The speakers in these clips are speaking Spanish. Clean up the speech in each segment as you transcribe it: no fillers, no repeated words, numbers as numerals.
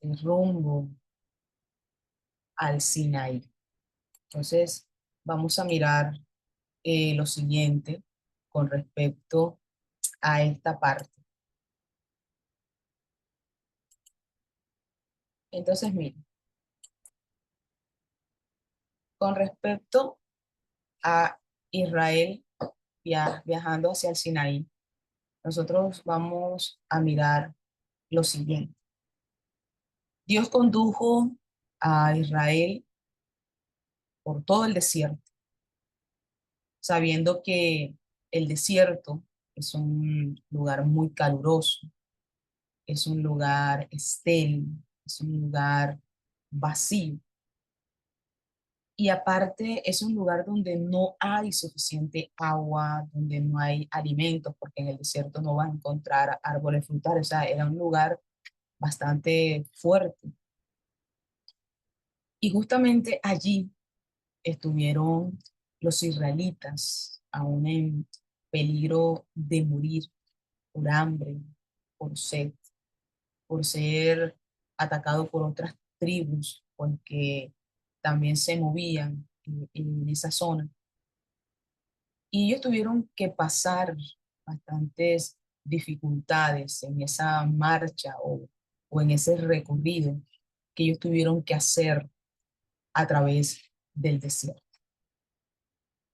rumbo al Sinaí. Entonces, vamos a mirar lo siguiente con respecto a esta parte. Entonces, miren, con respecto a Israel viajando hacia el Sinaí, nosotros vamos a mirar lo siguiente. Dios condujo a Israel por todo el desierto, sabiendo que el desierto es un lugar muy caluroso, es un lugar estéril, es un lugar vacío. Y aparte es un lugar donde no hay suficiente agua, donde no hay alimentos, porque en el desierto no vas a encontrar árboles frutales. O sea, era un lugar bastante fuerte. Y justamente allí estuvieron los israelitas, aún en peligro de morir por hambre, por sed, por ser atacados por otras tribus, porque también se movían en esa zona. Y ellos tuvieron que pasar bastantes dificultades en esa marcha o en ese recorrido que ellos tuvieron que hacer a través del desierto.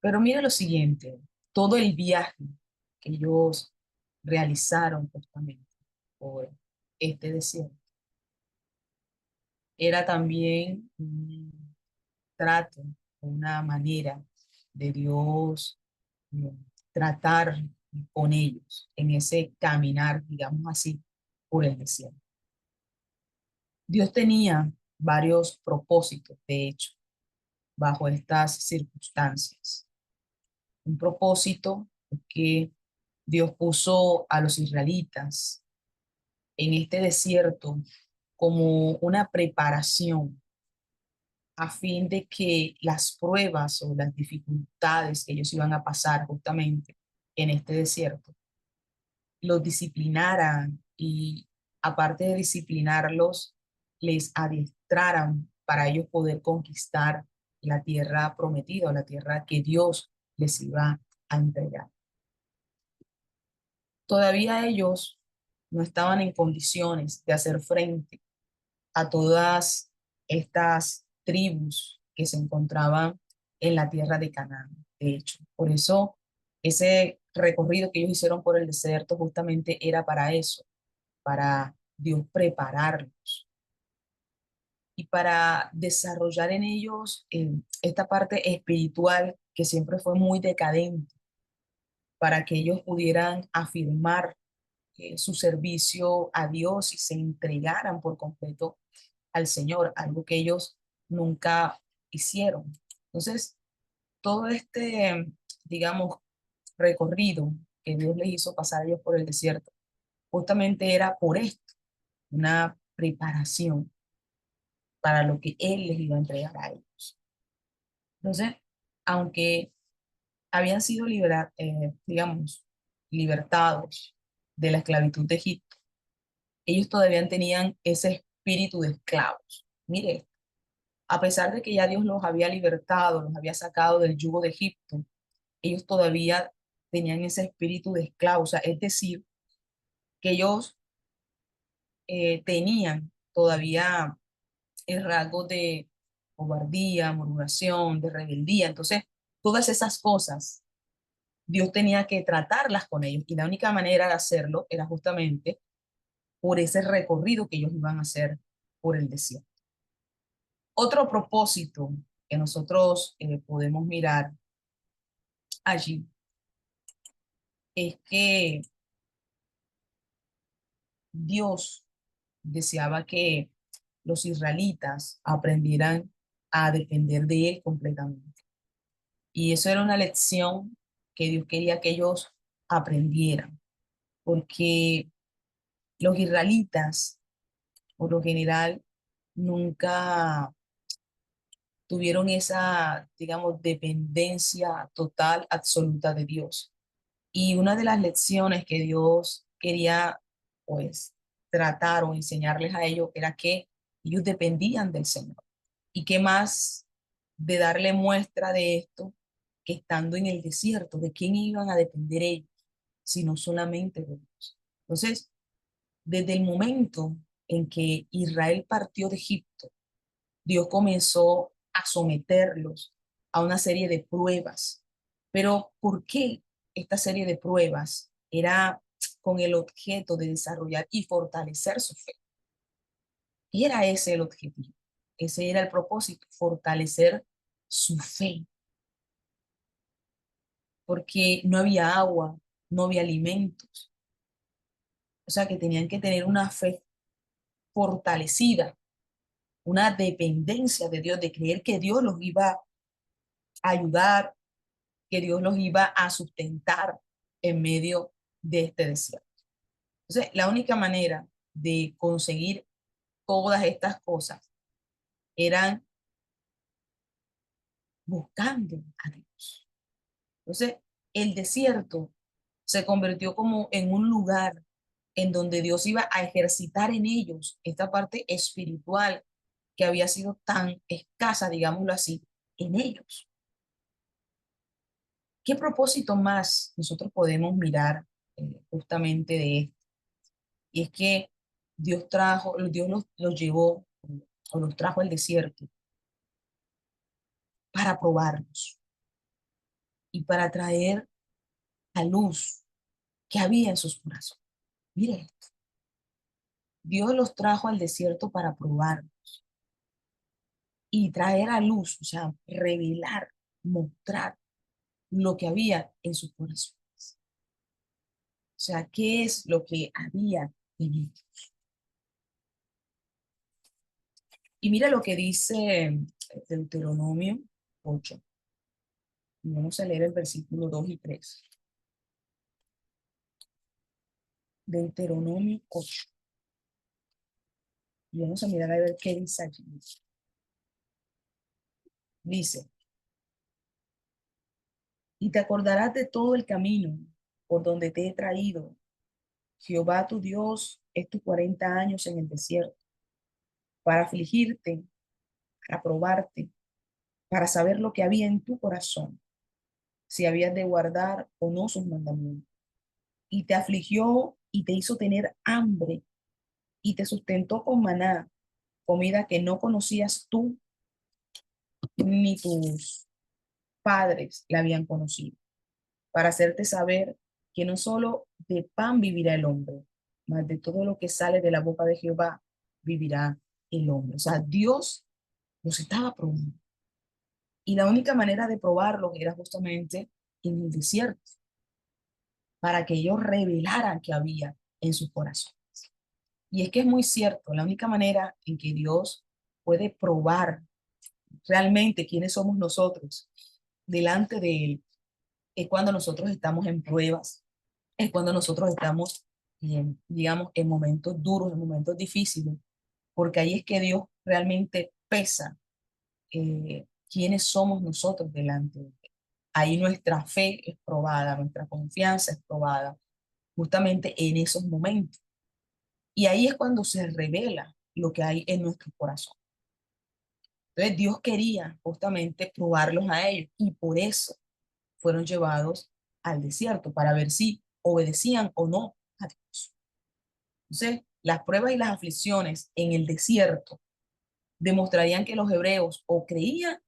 Pero mira lo siguiente, todo el viaje que ellos realizaron justamente por este desierto era también un trato, una manera de Dios eh, tratar con ellos en ese caminar, digamos así, por el desierto. Dios tenía varios propósitos, de hecho, bajo estas circunstancias. Un propósito que Dios puso a los israelitas en este desierto como una preparación a fin de que las pruebas o las dificultades que ellos iban a pasar justamente en este desierto los disciplinaran y aparte de disciplinarlos, les adiestraran para ellos poder conquistar la tierra prometida o la tierra que Dios les iba a entregar. Todavía ellos no estaban en condiciones de hacer frente a todas estas tribus que se encontraban en la tierra de Canaán. De hecho, por eso ese recorrido que ellos hicieron por el desierto justamente era para eso, para Dios prepararlos y para desarrollar en ellos esta parte espiritual que siempre fue muy decadente, para que ellos pudieran afirmar su servicio a Dios y se entregaran por completo al Señor, algo que ellos nunca hicieron. Entonces, todo este, digamos, recorrido que Dios les hizo pasar a ellos por el desierto, justamente era por esto, una preparación para lo que Él les iba a entregar a ellos. Entonces, aunque habían sido digamos, libertados de la esclavitud de Egipto, ellos todavía tenían ese espíritu de esclavos. Mire, a pesar de que ya Dios los había libertado, los había sacado del yugo de Egipto, ellos todavía tenían ese espíritu de esclavo, o sea, es decir, que ellos tenían todavía el rasgo de cobardía, murmuración, de rebeldía. Entonces, todas esas cosas, Dios tenía que tratarlas con ellos y la única manera de hacerlo era justamente por ese recorrido que ellos iban a hacer por el desierto. Otro propósito que nosotros podemos mirar allí es que Dios deseaba que los israelitas aprendieran a depender de Él completamente. Y eso era una lección que Dios quería que ellos aprendieran, porque los israelitas, por lo general, nunca tuvieron esa, digamos, dependencia total, absoluta de Dios. Y una de las lecciones que Dios quería, pues, tratar o enseñarles a ellos era que Ellos dependían del Señor. ¿Y qué más de darle muestra de esto que estando en el desierto? ¿De quién iban a depender ellos? Sino solamente de Dios. Entonces, desde el momento en que Israel partió de Egipto, Dios comenzó a someterlos a una serie de pruebas. Pero ¿por qué esta serie de pruebas? Era con el objeto de desarrollar y fortalecer su fe. Y era ese el objetivo. Ese era el propósito, fortalecer su fe, porque no había agua, no había alimentos. O sea que tenían que tener una fe fortalecida, una dependencia de Dios, de creer que Dios los iba a ayudar, que Dios los iba a sustentar en medio de este desierto. Entonces, la única manera de conseguir todas estas cosas eran buscando a Dios. Entonces, el desierto se convirtió como en un lugar en donde Dios iba a ejercitar en ellos esta parte espiritual que había sido tan escasa, digámoslo así, en ellos. ¿Qué propósito más nosotros podemos mirar justamente de esto? Y es que Dios los llevó o los trajo al desierto para probarlos y para traer la luz que había en sus corazones. Mire, Dios los trajo al desierto para probarlos y traer a luz, o sea, revelar, mostrar lo que había en sus corazones. O sea, qué es lo que había en ellos. Y mira lo que dice Deuteronomio 8. Vamos a leer el versículo 2 y 3. Deuteronomio 8. Y vamos a mirar a ver qué dice allí. Dice, y te acordarás de todo el camino por donde te he traído. Jehová tu Dios estos 40 años en el desierto, para afligirte, para probarte, para saber lo que había en tu corazón, si habías de guardar o no sus mandamientos. Y te afligió y te hizo tener hambre y te sustentó con maná, comida que no conocías tú ni tus padres la habían conocido, para hacerte saber que no solo de pan vivirá el hombre, mas de todo lo que sale de la boca de Jehová vivirá el hombre. O sea, Dios los estaba probando. Y la única manera de probarlos era justamente en el desierto, para que ellos revelaran que había en su corazón. Y es que es muy cierto, la única manera en que Dios puede probar realmente quiénes somos nosotros delante de Él es cuando nosotros estamos en pruebas, es cuando nosotros estamos, digamos, en momentos duros, en momentos difíciles, porque ahí es que Dios realmente pesa quiénes somos nosotros delante de Él. Ahí nuestra fe es probada, nuestra confianza es probada, justamente en esos momentos. Y ahí es cuando se revela lo que hay en nuestro corazón. Entonces Dios quería justamente probarlos a ellos y por eso fueron llevados al desierto para ver si obedecían o no a Dios. Entonces, las pruebas y las aflicciones en el desierto demostrarían que los hebreos o creían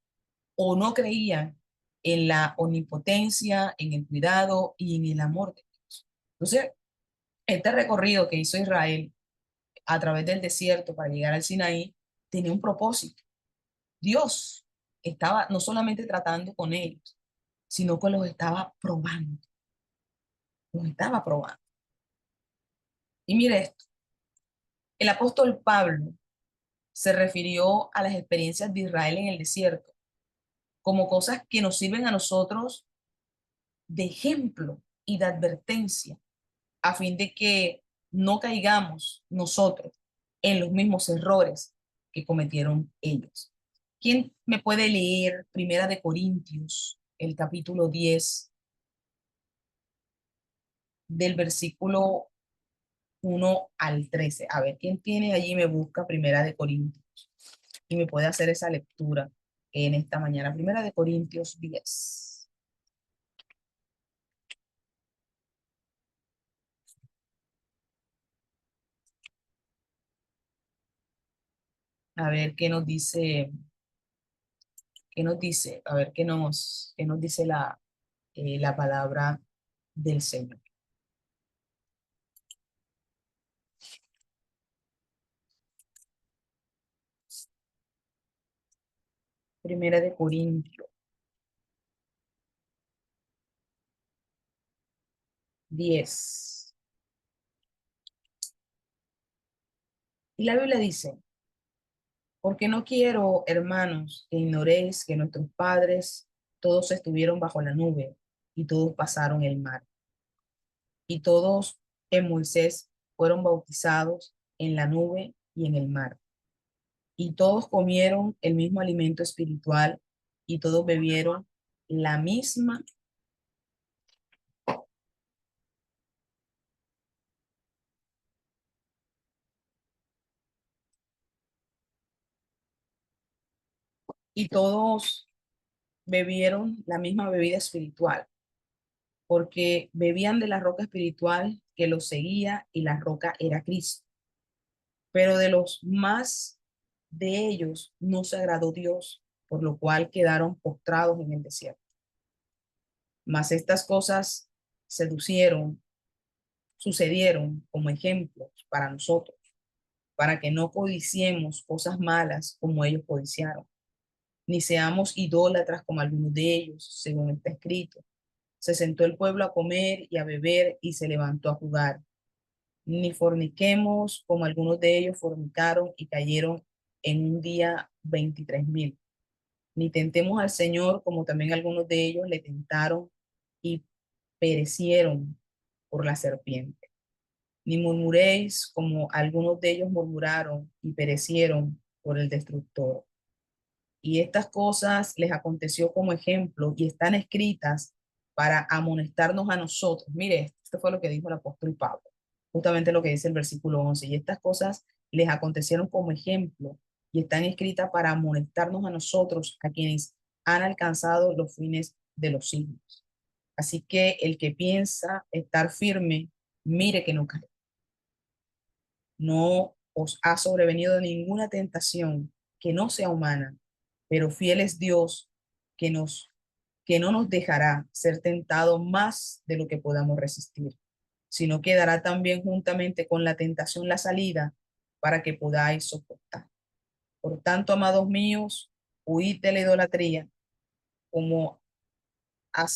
o no creían en la omnipotencia, en el cuidado y en el amor de Dios. Entonces, este recorrido que hizo Israel a través del desierto para llegar al Sinaí tenía un propósito. Dios estaba no solamente tratando con ellos, sino que los estaba probando, los estaba probando. Y mire esto, el apóstol Pablo se refirió a las experiencias de Israel en el desierto como cosas que nos sirven a nosotros de ejemplo y de advertencia, a fin de que no caigamos nosotros en los mismos errores que cometieron ellos. ¿Quién me puede leer Primera de Corintios, el capítulo 10, del versículo 1 al 13. A ver, ¿quién tiene allí? Me busca Primera de Corintios y me puede hacer esa lectura en esta mañana. Primera de Corintios 10. A ver a ver qué nos dice la palabra del Señor. Primera de Corintios 10. Y la Biblia dice, porque no quiero, hermanos, que ignoréis que nuestros padres todos estuvieron bajo la nube y todos pasaron el mar. Y todos en Moisés fueron bautizados en la nube y en el mar. Y todos comieron el mismo alimento espiritual y todos bebieron la misma, y todos bebieron la misma bebida espiritual, porque bebían de la roca espiritual que los seguía y la roca era Cristo. Pero de los más de ellos no se agradó Dios, por lo cual quedaron postrados en el desierto. Mas estas cosas seducieron, sucedieron como ejemplos para nosotros, para que no codiciemos cosas malas como ellos codiciaron, ni seamos idólatras como algunos de ellos, según está escrito. Se sentó el pueblo a comer y a beber y se levantó a jugar. Ni forniquemos como algunos de ellos fornicaron y cayeron en un día 23,000. Ni tentemos al Señor como también algunos de ellos le tentaron y perecieron por la serpiente. Ni murmuréis como algunos de ellos murmuraron y perecieron por el destructor. Y estas cosas les aconteció como ejemplo y están escritas para amonestarnos a nosotros. Mire, esto fue lo que dijo el apóstol Pablo, justamente lo que dice el versículo 11. Y estas cosas les acontecieron como ejemplo y están escritas para amonestarnos a nosotros, a quienes han alcanzado los fines de los siglos. Así que el que piensa estar firme, mire que no cae. No os ha sobrevenido ninguna tentación que no sea humana, pero fiel es Dios que que no nos dejará ser tentados más de lo que podamos resistir, sino que dará también juntamente con la tentación la salida para que podáis soportar. Por tanto, amados míos, huid de la idolatría, como a,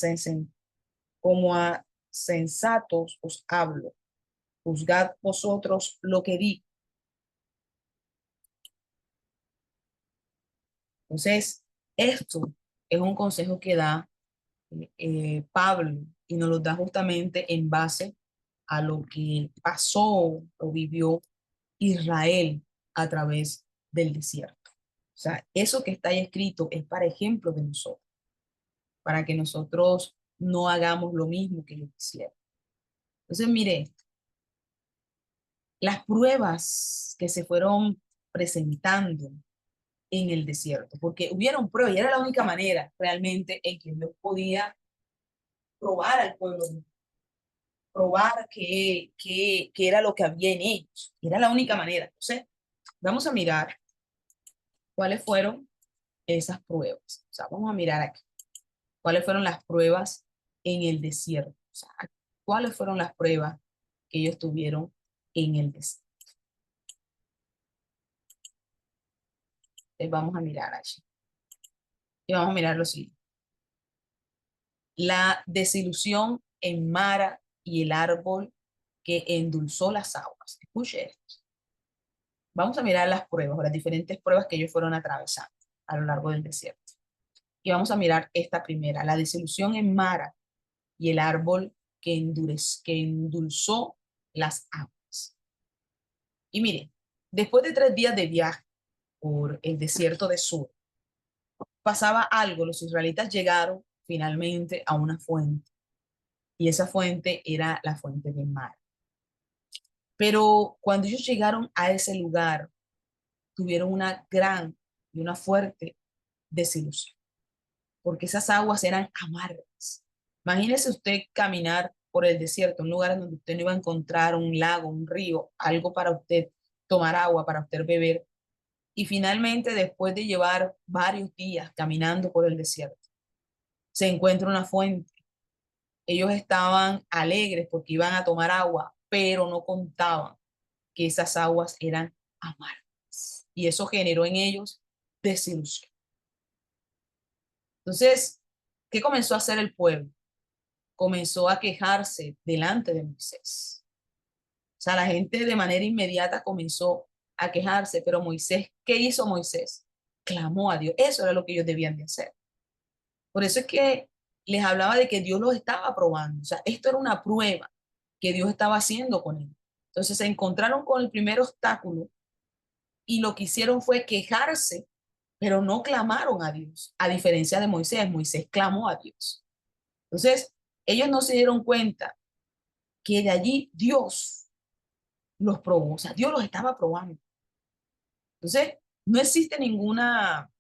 como a sensatos os hablo. Juzgad vosotros lo que di. Entonces, esto es un consejo que da Pablo y nos lo da justamente en base a lo que pasó o vivió Israel a través del desierto. O sea, eso que está ahí escrito es para ejemplo de nosotros, para que nosotros no hagamos lo mismo que ellos hicieron. Entonces, mire, las pruebas que se fueron presentando en el desierto, porque hubieron pruebas y era la única manera realmente en que Dios podía probar al pueblo, probar qué era lo que había en ellos. Era la única manera. Entonces, vamos a mirar cuáles fueron esas pruebas. O sea, vamos a mirar aquí cuáles fueron las pruebas en el desierto. O sea, cuáles fueron las pruebas que ellos tuvieron en el desierto. Entonces, vamos a mirar allí. Y vamos a mirar lo siguiente. La desilusión en Mara y el árbol que endulzó las aguas. Escuche esto. Vamos a mirar las pruebas, o las diferentes pruebas que ellos fueron atravesando a lo largo del desierto. Y vamos a mirar esta primera, la desilusión en Mara y el árbol que endulzó las aguas. Y miren, después de 3 días de viaje por el desierto de Sur, pasaba algo, los israelitas llegaron finalmente a una fuente, y esa fuente era la fuente de Mara. Pero cuando ellos llegaron a ese lugar, tuvieron una gran y una fuerte desilusión, porque esas aguas eran amargas. Imagínese usted caminar por el desierto, un lugar en donde usted no iba a encontrar un lago, un río, algo para usted tomar agua, para usted beber. Y finalmente, después de llevar varios días caminando por el desierto, se encuentra una fuente. Ellos estaban alegres porque iban a tomar agua, pero no contaban que esas aguas eran amargas. Y eso generó en ellos desilusión. Entonces, ¿qué comenzó a hacer el pueblo? Comenzó a quejarse delante de Moisés. O sea, la gente de manera inmediata comenzó a quejarse, pero Moisés, ¿qué hizo Moisés? Clamó a Dios. Eso era lo que ellos debían de hacer. Por eso es que les hablaba de que Dios los estaba probando. O sea, esto era una prueba que Dios estaba haciendo con ellos. Entonces se encontraron con el primer obstáculo y lo que hicieron fue quejarse, pero no clamaron a Dios. A diferencia de Moisés, Moisés clamó a Dios. Entonces, ellos no se dieron cuenta que de allí Dios los probó, o sea, Dios los estaba probando. Entonces, no existe ninguna,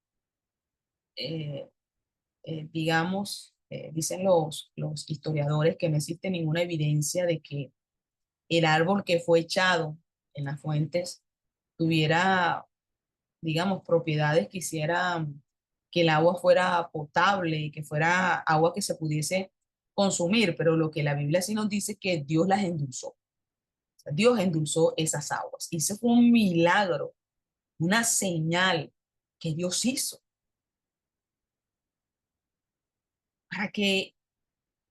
eh, digamos, dicen los historiadores que no existe ninguna evidencia de que el árbol que fue echado en las fuentes tuviera, digamos, propiedades que hicieran que el agua fuera potable, que fuera agua que se pudiese consumir, pero lo que la Biblia sí nos dice es que Dios las endulzó. O sea, Dios endulzó esas aguas. Y ese fue un milagro, una señal que Dios hizo. ¿Para que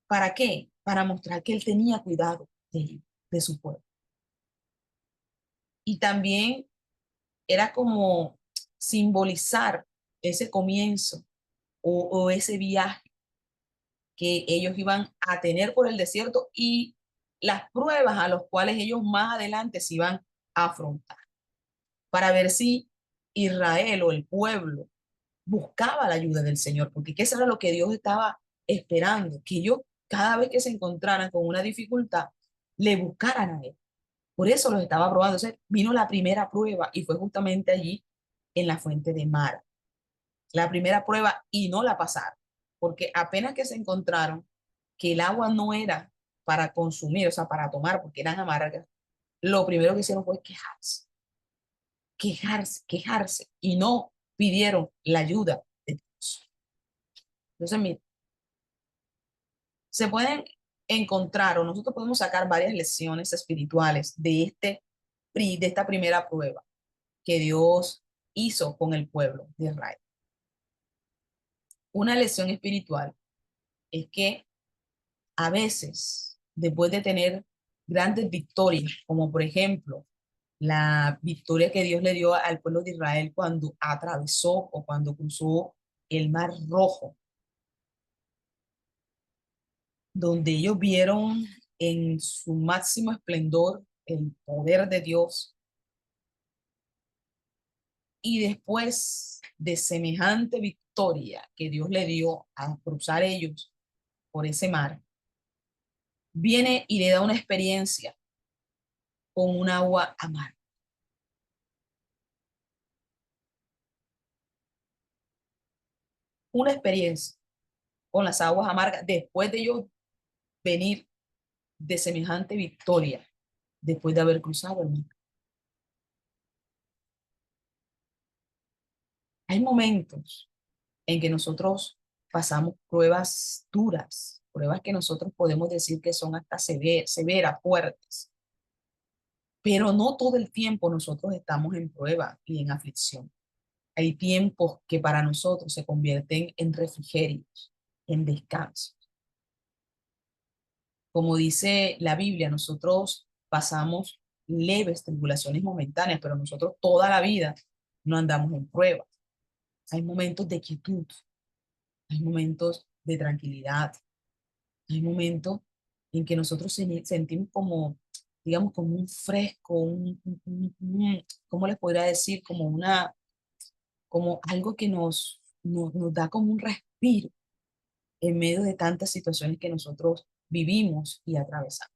¿Para qué? Para mostrar que Él tenía cuidado de su pueblo. Y también era como simbolizar ese comienzo o ese viaje que ellos iban a tener por el desierto y las pruebas a las cuales ellos más adelante se iban a afrontar, para ver si Israel o el pueblo buscaba la ayuda del Señor, porque eso era lo que Dios estaba esperando, que ellos cada vez que se encontraran con una dificultad, le buscaran a Él. Por eso los estaba probando. Entonces vino la primera prueba y fue justamente allí en la fuente de Mara. La primera prueba y no la pasaron, porque apenas que se encontraron que el agua no era para consumir, o sea, para tomar, porque eran amargas, lo primero que hicieron fue quejarse, quejarse, quejarse, y no pidieron la ayuda de Dios. Entonces, mira, se pueden encontrar o nosotros podemos sacar varias lecciones espirituales de esta primera prueba que Dios hizo con el pueblo de Israel. Una lección espiritual es que a veces, después de tener grandes victorias, como por ejemplo la victoria que Dios le dio al pueblo de Israel cuando atravesó o cuando cruzó el Mar Rojo, donde ellos vieron en su máximo esplendor el poder de Dios, y después de semejante victoria que Dios le dio a cruzar ellos por ese mar, viene y le da una experiencia con un agua amarga, una experiencia con las aguas amargas después de ellos venir de semejante victoria, después de haber cruzado el mar. Hay momentos en que nosotros pasamos pruebas duras, pruebas que nosotros podemos decir que son hasta severas, fuertes, pero no todo el tiempo nosotros estamos en prueba y en aflicción. Hay tiempos que para nosotros se convierten en refrigerios, en descanso. Como dice la Biblia, nosotros pasamos leves tribulaciones momentáneas, pero nosotros toda la vida no andamos en pruebas. Hay momentos de quietud, hay momentos de tranquilidad, hay momentos en que nosotros sentimos como, digamos, como un fresco, ¿cómo les podría decir? Como como algo que nos da como un respiro en medio de tantas situaciones que nosotros vivimos y atravesamos.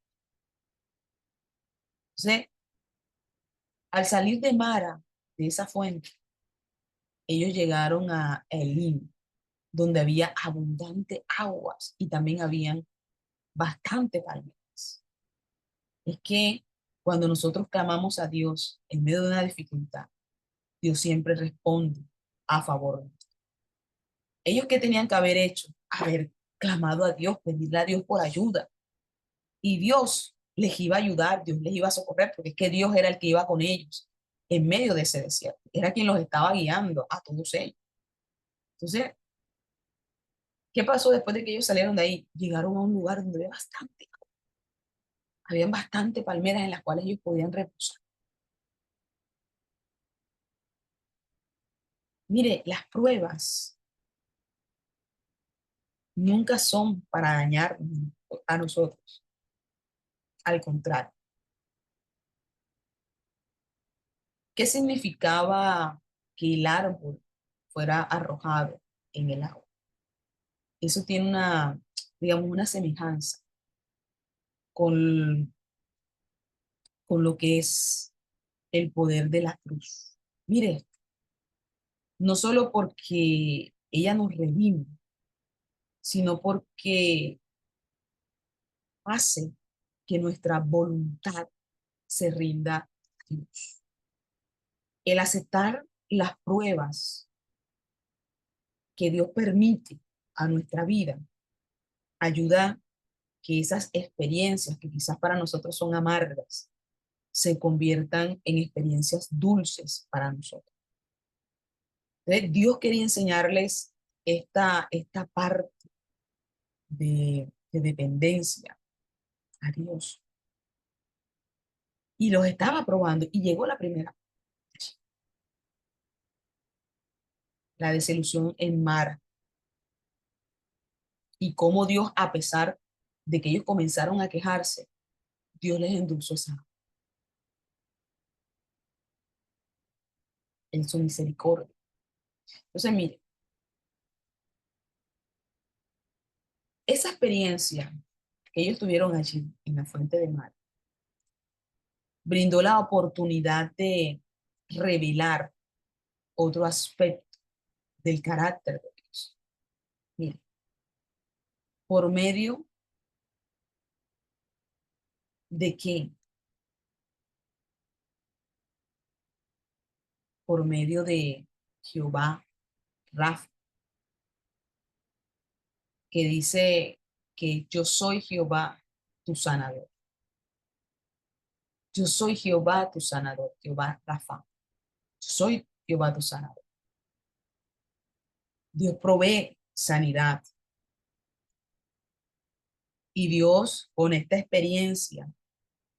Al salir de Mara, de esa fuente, ellos llegaron a Elim, donde había abundante aguas y también habían bastante palmeras. Es que cuando nosotros clamamos a Dios en medio de una dificultad, Dios siempre responde a favor. Ellos qué tenían que haber hecho, haber clamado a Dios, pedirle a Dios por ayuda. Y Dios les iba a ayudar, Dios les iba a socorrer, porque es que Dios era el que iba con ellos en medio de ese desierto. Era quien los estaba guiando a todos ellos. Entonces, ¿qué pasó después de que ellos salieron de ahí? Llegaron a un lugar donde habían bastante palmeras en las cuales ellos podían reposar. Mire, las pruebas nunca son para dañar a nosotros. Al contrario, ¿qué significaba que el árbol fuera arrojado en el agua? Eso tiene una, digamos, una semejanza con, con lo que es el poder de la cruz. Mire, no solo porque ella nos redime, sino porque hace que nuestra voluntad se rinda a Dios. El aceptar las pruebas que Dios permite a nuestra vida ayuda que esas experiencias que quizás para nosotros son amargas se conviertan en experiencias dulces para nosotros. Entonces, Dios quería enseñarles esta parte de dependencia a Dios. Y los estaba probando y llegó la primera, la desilusión en Mara. Y cómo Dios, a pesar de que ellos comenzaron a quejarse, Dios les endulzó esa agua en su misericordia. Entonces, mire, esa experiencia que ellos tuvieron allí en la fuente de Mara brindó la oportunidad de revelar otro aspecto del carácter de Dios. Mire, por medio de qué, por medio de Jehová Rafa, que dice que yo soy Jehová tu sanador. Yo soy Jehová tu sanador, Jehová Rafa. Yo soy Jehová tu sanador. Dios provee sanidad. Y Dios, con esta experiencia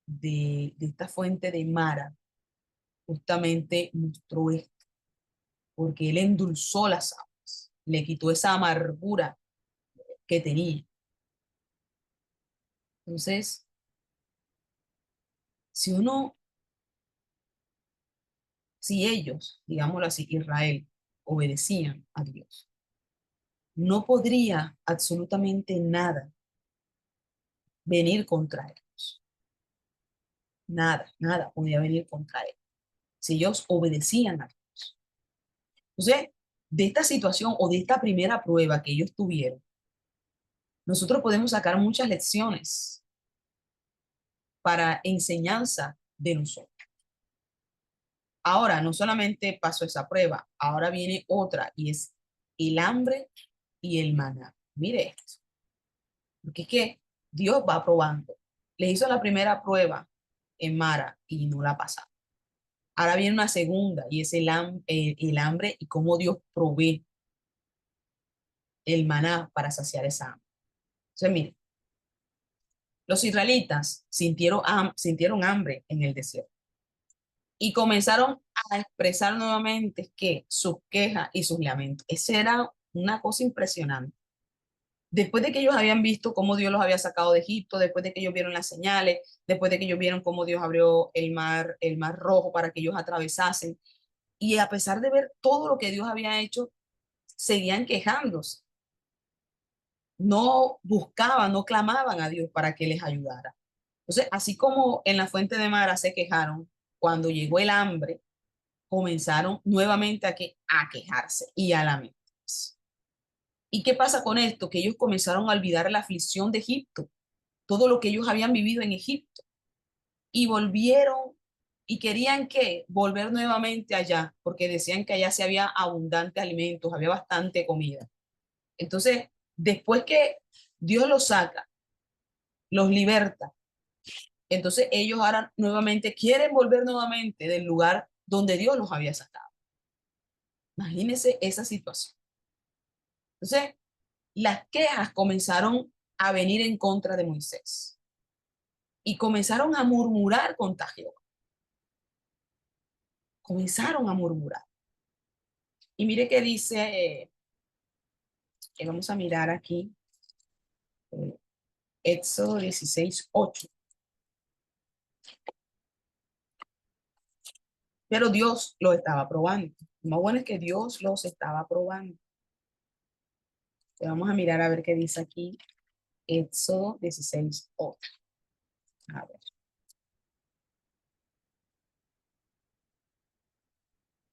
de esta fuente de Mara, justamente mostró esto, porque Él endulzó las aguas, le quitó esa amargura que tenía. Entonces, si uno, si ellos, digámoslo así, Israel, obedecían a Dios, no podría absolutamente nada venir contra ellos. Nada, nada podía venir contra ellos. Si ellos obedecían a Dios. Entonces, de esta situación o de esta primera prueba que ellos tuvieron, nosotros podemos sacar muchas lecciones para enseñanza de nosotros. Ahora, no solamente pasó esa prueba, ahora viene otra y es el hambre y el maná. Mire esto, porque es que Dios va probando. Le hizo la primera prueba en Mara y no la pasaron. Ahora viene una segunda y es el hambre y cómo Dios provee el maná para saciar esa hambre. Entonces, mire, los israelitas sintieron hambre en el desierto y comenzaron a expresar nuevamente que sus quejas y sus lamentos. Esa era una cosa impresionante. Después de que ellos habían visto cómo Dios los había sacado de Egipto, después de que ellos vieron las señales, después de que ellos vieron cómo Dios abrió el mar rojo para que ellos atravesasen, y a pesar de ver todo lo que Dios había hecho, seguían quejándose. No buscaban, no clamaban a Dios para que les ayudara. Entonces, así como en la fuente de Mara se quejaron, cuando llegó el hambre, comenzaron nuevamente a quejarse y a lamentarse. ¿Y qué pasa con esto? Que ellos comenzaron a olvidar la aflicción de Egipto, todo lo que ellos habían vivido en Egipto, y volvieron y querían que volver nuevamente allá, porque decían que allá se había abundante alimentos, había bastante comida. Entonces, después que Dios los saca, los liberta, entonces ellos ahora nuevamente quieren volver nuevamente del lugar donde Dios los había sacado. Imagínense esa situación. Entonces, las quejas comenzaron a venir en contra de Moisés y comenzaron a murmurar contra Jehová. Comenzaron a murmurar. Y mire que dice, que vamos a mirar aquí, eh, Éxodo 16:8. Pero Dios lo estaba probando. Lo más bueno es que Dios los estaba probando. Vamos a mirar a ver qué dice aquí, Éxodo 16:8. A ver.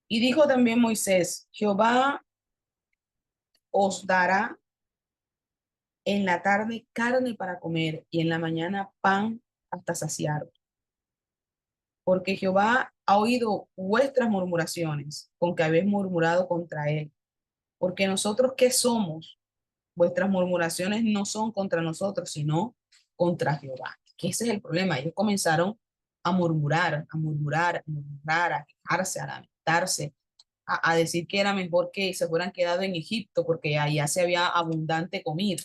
Y dijo también Moisés, Jehová os dará en la tarde carne para comer y en la mañana pan hasta saciar. Porque Jehová ha oído vuestras murmuraciones con que habéis murmurado contra él. Porque nosotros, ¿qué somos? Vuestras murmuraciones no son contra nosotros, sino contra Jehová. Que ese es el problema. Ellos comenzaron a murmurar, a murmurar, a murmurar, a quejarse, a lamentarse, a decir que era mejor que se fueran quedado en Egipto porque allá se había abundante comida.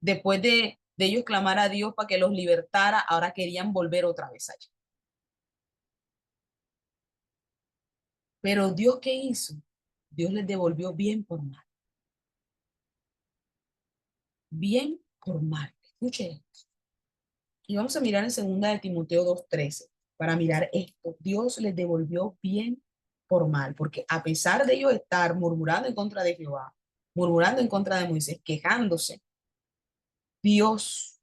Después de ellos clamar a Dios para que los libertara, ahora querían volver otra vez allá. Pero Dios, ¿qué hizo? Dios les devolvió bien por mal. Bien por mal. Escuche. Y vamos a mirar en segunda de Timoteo 2:13 para mirar esto. Dios les devolvió bien por mal, porque a pesar de ellos estar murmurando en contra de Jehová, murmurando en contra de Moisés, quejándose, Dios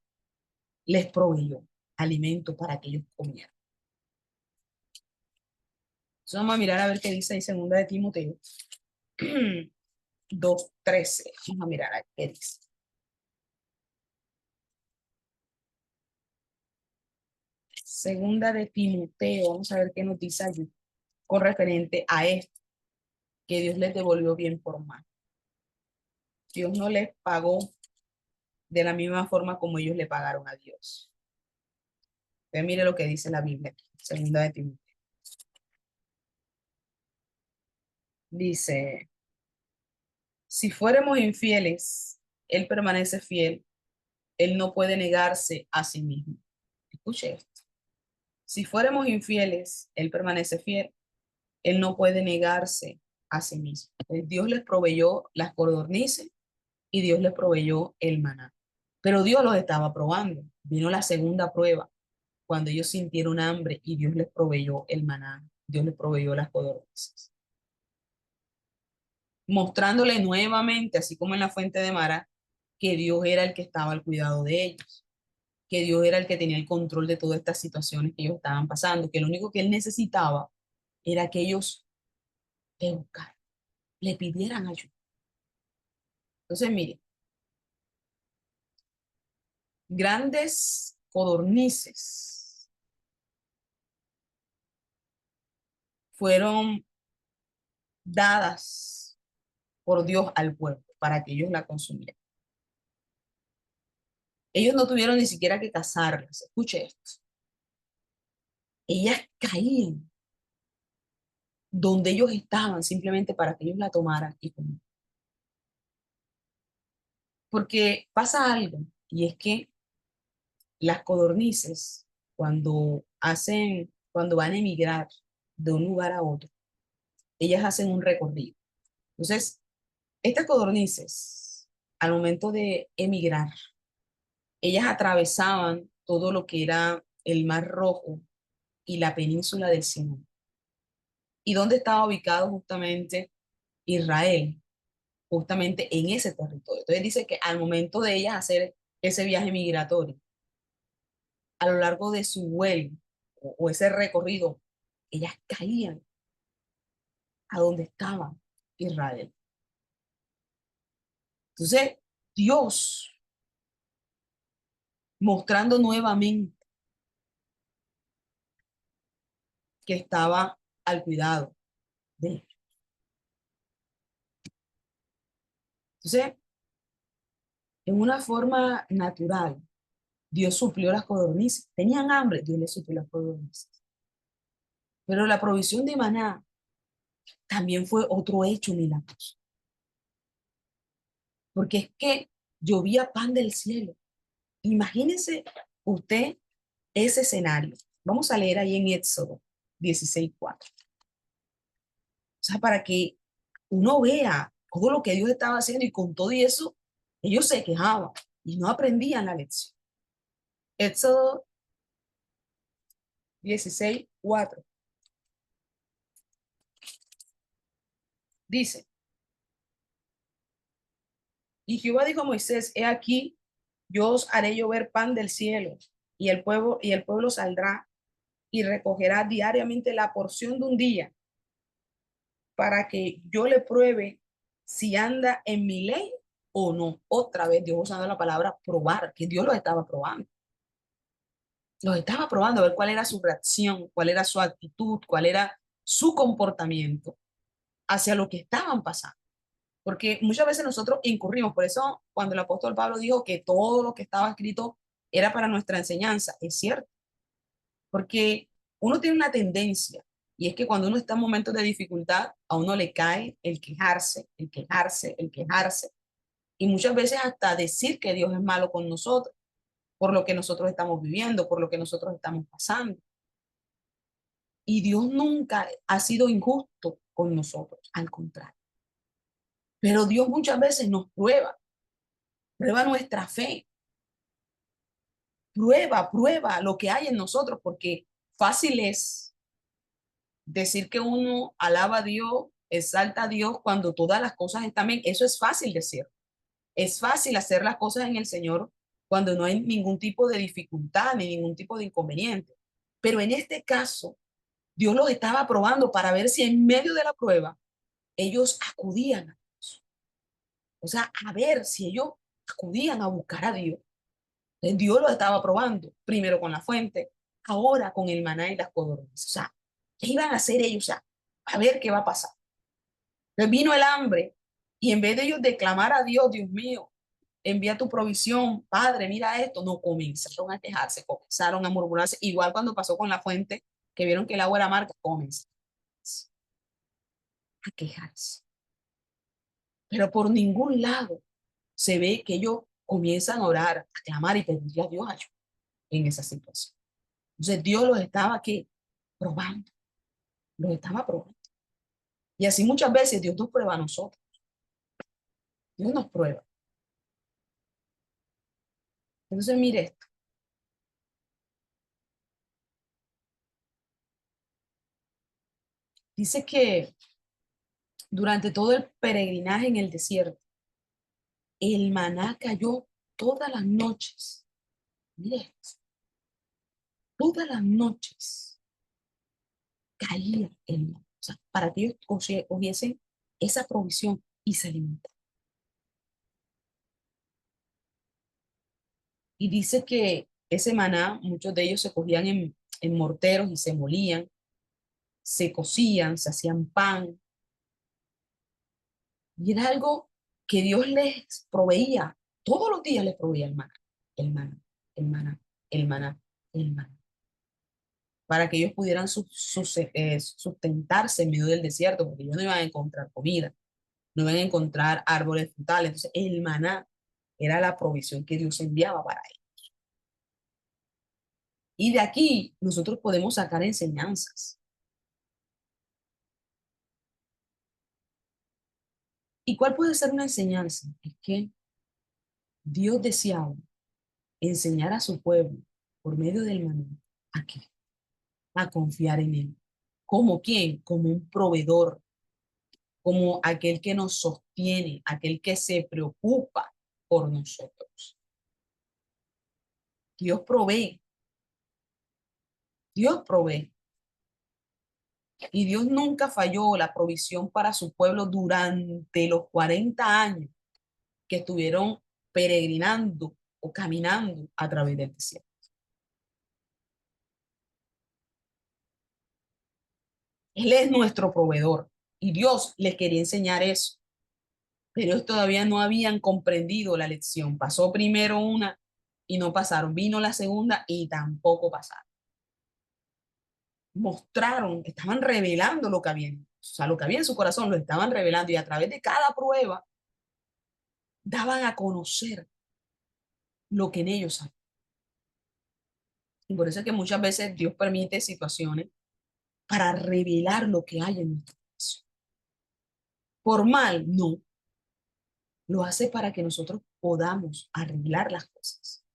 les proveyó alimento para que ellos comieran. Entonces vamos a mirar a ver qué dice ahí segunda de Timoteo 2:13. Vamos a mirar a ver qué dice. Segunda de Timoteo, vamos a ver qué nos dice allí con referente a esto, que Dios les devolvió bien por mal. Dios no les pagó de la misma forma como ellos le pagaron a Dios. Entonces, mire lo que dice la Biblia aquí, segunda de Timoteo. Dice, si fuéramos infieles, Él permanece fiel, Él no puede negarse a sí mismo. Escuche esto. Si fuéramos infieles, Él permanece fiel, Él no puede negarse a sí mismo. Entonces, Dios les proveyó las codornices y Dios les proveyó el maná. Pero Dios los estaba probando. Vino la segunda prueba, cuando ellos sintieron hambre y Dios les proveyó el maná, Dios les proveyó las codornices. Mostrándole nuevamente, así como en la fuente de Mara, que Dios era el que estaba al cuidado de ellos, que Dios era el que tenía el control de todas estas situaciones que ellos estaban pasando, que lo único que él necesitaba era que ellos le buscaran, le pidieran ayuda. Entonces, mire, grandes codornices fueron dadas por Dios al pueblo para que ellos la consumieran. Ellos no tuvieron ni siquiera que cazarlas. Escuche esto. Ellas caían donde ellos estaban simplemente para que ellos la tomaran y comieran. Porque pasa algo, y es que las codornices, cuando van a emigrar de un lugar a otro, ellas hacen un recorrido. Entonces, estas codornices, al momento de emigrar, ellas atravesaban todo lo que era el Mar Rojo y la península del Sinaí. ¿Y dónde estaba ubicado justamente Israel? Justamente en ese territorio. Entonces dice que al momento de ellas hacer ese viaje migratorio, a lo largo de su vuelo o ese recorrido ellas caían a donde estaba Israel. Entonces, Dios mostrando nuevamente que estaba al cuidado de ellos. Entonces, en una forma natural, Dios suplió las codornices. Tenían hambre, Dios les suplió las codornices. Pero la provisión de maná también fue otro hecho milagroso. Porque es que llovía pan del cielo. Imagínense usted ese escenario. Vamos a leer ahí en Éxodo 16:4. O sea, para que uno vea todo lo que Dios estaba haciendo y con todo y eso, ellos se quejaban y no aprendían la lección. Éxodo 16:4 dice, y Jehová dijo a Moisés, he aquí, yo os haré llover pan del cielo, y el pueblo saldrá y recogerá diariamente la porción de un día, para que yo le pruebe si anda en mi ley o no. Otra vez Dios usando la palabra probar, que Dios lo estaba probando. Los estaba probando a ver cuál era su reacción, cuál era su actitud, cuál era su comportamiento hacia lo que estaban pasando. Porque muchas veces nosotros incurrimos, por eso cuando el apóstol Pablo dijo que todo lo que estaba escrito era para nuestra enseñanza, es cierto, porque uno tiene una tendencia, y es que cuando uno está en momentos de dificultad, a uno le cae el quejarse, el quejarse, el quejarse, y muchas veces hasta decir que Dios es malo con nosotros, por lo que nosotros estamos viviendo, por lo que nosotros estamos pasando. Y Dios nunca ha sido injusto con nosotros, al contrario. Pero Dios muchas veces nos prueba, prueba nuestra fe, prueba lo que hay en nosotros, porque fácil es decir que uno alaba a Dios, exalta a Dios cuando todas las cosas están bien. Eso es fácil decir. Es fácil hacer las cosas en el Señor cuando no hay ningún tipo de dificultad ni ningún tipo de inconveniente. Pero en este caso, Dios los estaba probando para ver si en medio de la prueba ellos acudían a Dios. O sea, a ver si ellos acudían a buscar a Dios. Entonces, Dios los estaba probando, primero con la fuente, ahora con el maná y las codornices. O sea, ¿qué iban a hacer ellos? O sea, a ver qué va a pasar. Entonces vino el hambre y en vez de ellos declamar a Dios, Dios mío, envía tu provisión, Padre, mira esto, no comenzaron a quejarse, comenzaron a murmurarse, igual cuando pasó con la fuente, que vieron que el agua era amarga, comenzaron a quejarse. Pero por ningún lado se ve que ellos comienzan a orar, a clamar y pedirle a Dios ayuda en esa situación. Entonces Dios los estaba aquí probando, los estaba probando. Y así muchas veces Dios nos prueba a nosotros, Dios nos prueba. Entonces mire esto, dice que durante todo el peregrinaje en el desierto, el maná cayó todas las noches. Mire esto, todas las noches caía el maná. O sea, para que ellos cogiesen esa provisión y se alimentaran. Y dice que ese maná, muchos de ellos se cogían en morteros y se molían, se cocían, se hacían pan. Y era algo que Dios les proveía. Todos los días les proveía el maná, el maná, el maná, el maná, el maná. Para que ellos pudieran sustentarse en medio del desierto, porque ellos no iban a encontrar comida, no iban a encontrar árboles frutales. Entonces, el maná era la provisión que Dios enviaba para ellos. Y de aquí nosotros podemos sacar enseñanzas. ¿Y cuál puede ser una enseñanza? Es que Dios deseaba enseñar a su pueblo por medio del maná a qué, a confiar en él. ¿Como quién? Como un proveedor, como aquel que nos sostiene, aquel que se preocupa por nosotros. Dios provee, Dios provee. Y Dios nunca falló la provisión para su pueblo durante los 40 años que estuvieron peregrinando o caminando a través del desierto. Él es nuestro proveedor y Dios les quería enseñar eso, pero ellos todavía no habían comprendido la lección. Pasó primero una y no pasaron, vino la segunda y tampoco pasaron. Mostraron, estaban revelando lo que habían, o sea, lo que había en su corazón lo estaban revelando y a través de cada prueba daban a conocer lo que en ellos hay. Y por eso es que muchas veces Dios permite situaciones para revelar lo que hay en nuestro corazón. Por mal, no, lo hace para que nosotros podamos arreglar las cosas.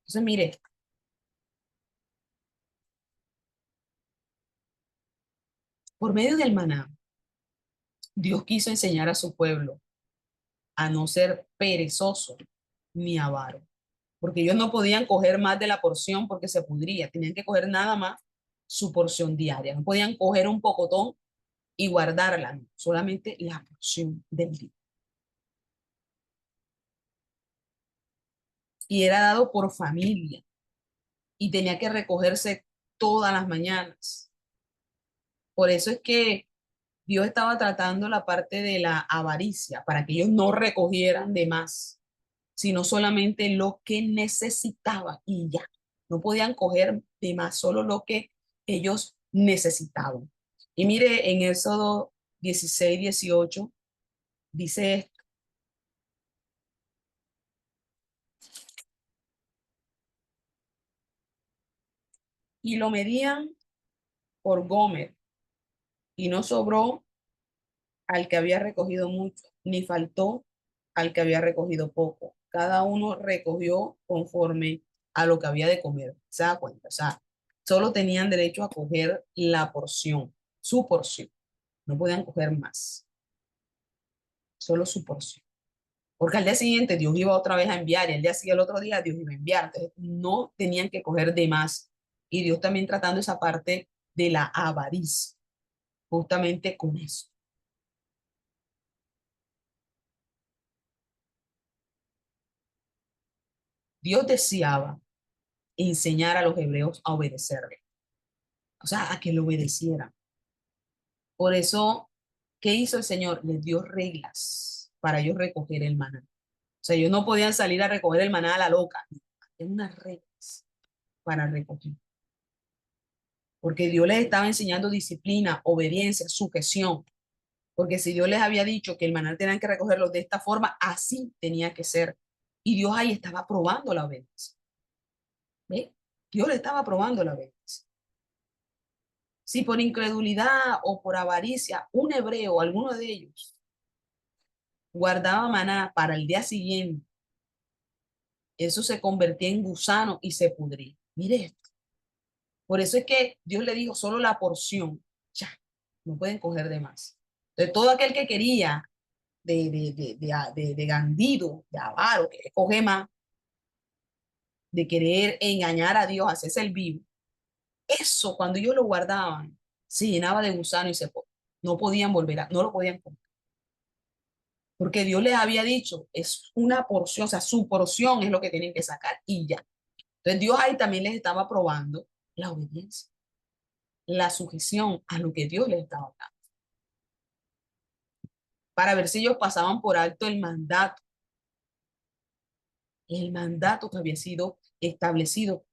Entonces, mire, por medio del maná, Dios quiso enseñar a su pueblo a no ser perezoso ni avaro, porque ellos no podían coger más de la porción porque se pudría, tenían que coger nada más su porción diaria, no podían coger un pocotón y guardarla, no, solamente la porción del día. Y era dado por familia y tenía que recogerse todas las mañanas. Por eso es que Dios estaba tratando la parte de la avaricia para que ellos no recogieran de más, sino solamente lo que necesitaban y ya. No podían coger de más, solo lo que ellos necesitaban. Y mire, en Éxodo 16-18 dice esto, y lo medían por Gomer, y no sobró al que había recogido mucho, ni faltó al que había recogido poco. Cada uno recogió conforme a lo que había de comer. ¿Se da cuenta? O sea, solo tenían derecho a coger la porción, su porción. No podían coger más, solo su porción. Porque al día siguiente Dios iba otra vez a enviar y al día siguiente, el otro día Dios iba a enviar. Entonces, no tenían que coger de más. Y Dios también tratando esa parte de la avaricia, justamente con eso. Dios deseaba enseñar a los hebreos a obedecerle, o sea, a que le obedecieran. Por eso, ¿qué hizo el Señor? Les dio reglas para ellos recoger el maná. O sea, ellos no podían salir a recoger el maná a la loca. Había unas reglas para recoger. Porque Dios les estaba enseñando disciplina, obediencia, sujeción. Porque si Dios les había dicho que el maná tenían que recogerlo de esta forma, así tenía que ser. Y Dios ahí estaba probando la obediencia. ¿Ve? Dios le estaba probando la obediencia. Si por incredulidad o por avaricia un hebreo, alguno de ellos, guardaba maná para el día siguiente, eso se convertía en gusano y se pudría. Mire esto. Por eso es que Dios le dijo solo la porción, ya, no pueden coger de más. Entonces, todo aquel que quería de gandido, de avaro, que coge más, de querer engañar a Dios, hacerse el vivo, eso cuando ellos lo guardaban, se llenaba de gusano y no podían volver a, no lo podían comer. Porque Dios les había dicho, es una porción, o sea, su porción es lo que tienen que sacar y ya. Entonces Dios ahí también les estaba probando la obediencia, la sujeción a lo que Dios les estaba dando, para ver si ellos pasaban por alto el mandato que había sido establecido.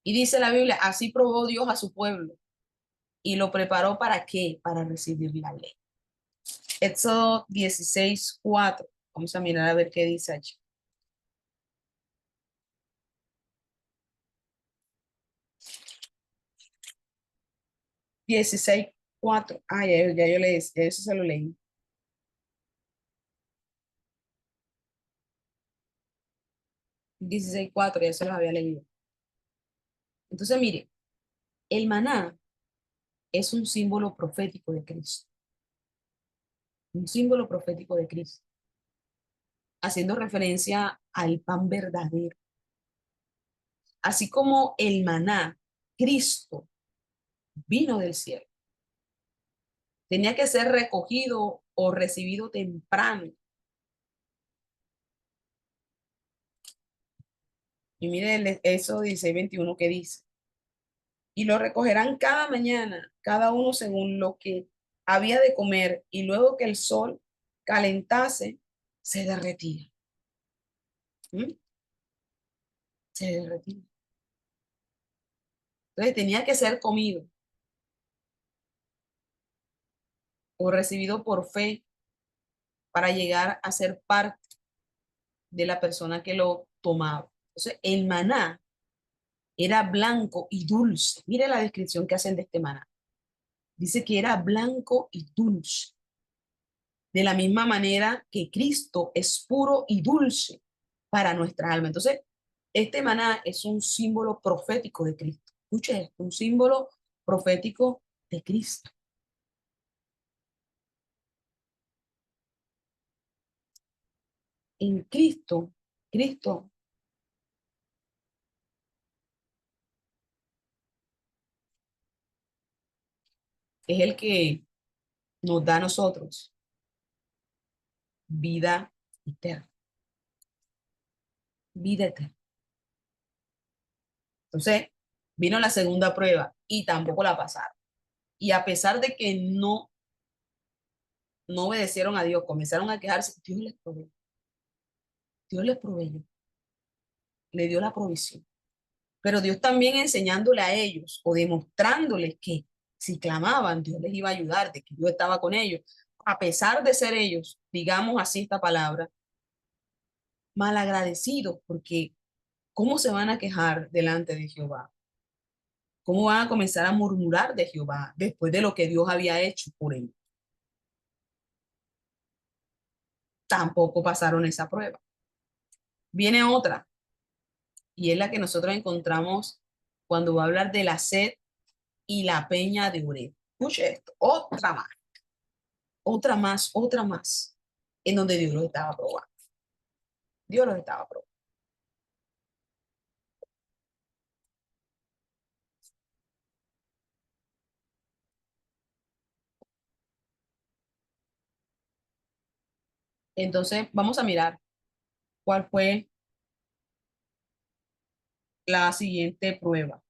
Y dice la Biblia, así probó Dios a su pueblo y lo preparó para qué, para recibir la ley. Éxodo 16:4. Vamos a mirar a ver qué dice allí. 16:4. Ah, ya yo leí, eso se lo leí. 16:4, ya se los había leído. Entonces, mire, el maná es un símbolo profético de Cristo, un símbolo profético de Cristo, haciendo referencia al pan verdadero. Así como el maná Cristo vino del cielo. Tenía que ser recogido o recibido temprano. Y mire eso 16:21 que dice. Y lo recogerán cada mañana, cada uno según lo que había de comer, y luego que el sol calentase, se derretía. ¿Mm? Se derretía. Entonces tenía que ser comido o recibido por fe para llegar a ser parte de la persona que lo tomaba. Entonces el maná era blanco y dulce. Mire la descripción que hacen de este maná. Dice que era blanco y dulce. De la misma manera que Cristo es puro y dulce para nuestra alma. Entonces, este maná es un símbolo profético de Cristo. Escuche esto, un símbolo profético de Cristo. En Cristo, Cristo es el que nos da a nosotros vida eterna, vida eterna. Entonces, vino la segunda prueba y tampoco la pasaron. Y a pesar de que no obedecieron a Dios, comenzaron a quejarse, Dios les proveyó, le dio la provisión. Pero Dios también enseñándole a ellos o demostrándoles que si clamaban, Dios les iba a ayudar, de que Dios estaba con ellos, a pesar de ser ellos, digamos así esta palabra, malagradecidos, porque ¿cómo se van a quejar delante de Jehová? ¿Cómo van a comenzar a murmurar de Jehová después de lo que Dios había hecho por ellos? Tampoco pasaron esa prueba. Viene otra, y es la que nosotros encontramos cuando va a hablar de la sed y la peña de Oreb. Escuche esto, otra más, en donde Dios los estaba probando. Dios los estaba probando. Entonces, vamos a mirar cuál fue la siguiente prueba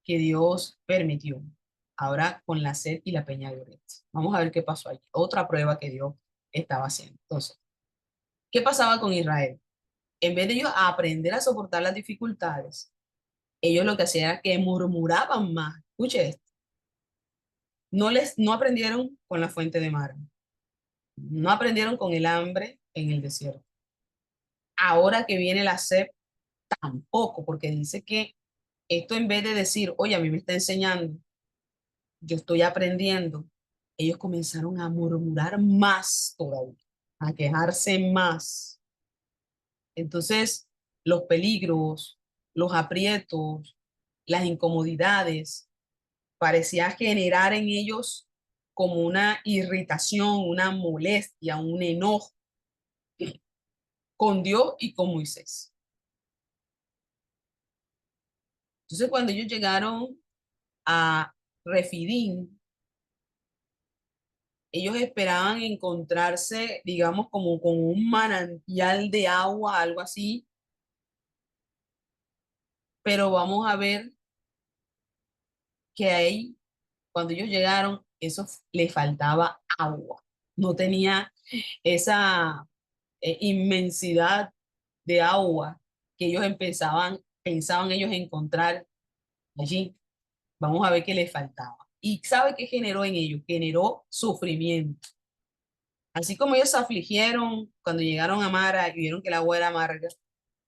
que Dios permitió. Ahora con la sed y la peña de Oreb. Vamos a ver qué pasó allí. Otra prueba que Dios estaba haciendo. Entonces, ¿qué pasaba con Israel? En vez de ellos aprender a soportar las dificultades, ellos lo que hacían era que murmuraban más. Escuche esto. No aprendieron con la fuente de mar. No aprendieron con el hambre en el desierto. Ahora que viene la sed, tampoco, porque dice que esto en vez de decir, oye, a mí me está enseñando, yo estoy aprendiendo, ellos comenzaron a murmurar más todavía, a quejarse más. Entonces, los peligros, los aprietos, las incomodidades, parecía generar en ellos como una irritación, una molestia, un enojo con Dios y con Moisés. Entonces, cuando ellos llegaron a Refidim, ellos esperaban encontrarse, digamos, como con un manantial de agua, algo así, pero vamos a ver que ahí, cuando ellos llegaron, eso le faltaba agua. No tenía esa inmensidad de agua que ellos pensaban ellos encontrar allí. Vamos a ver qué les faltaba. ¿Y sabe qué generó en ellos? Generó sufrimiento. Así como ellos se afligieron cuando llegaron a Mara y vieron que el agua era amarga,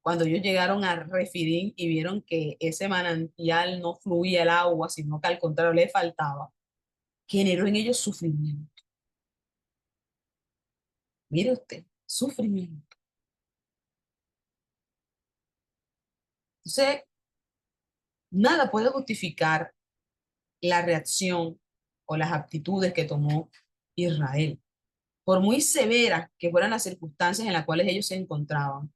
cuando ellos llegaron a Refidim y vieron que ese manantial no fluía el agua, sino que al contrario le faltaba, generó en ellos sufrimiento. Mire usted, sufrimiento. Entonces, nada puede justificar la reacción o las actitudes que tomó Israel. Por muy severas que fueran las circunstancias en las cuales ellos se encontraban,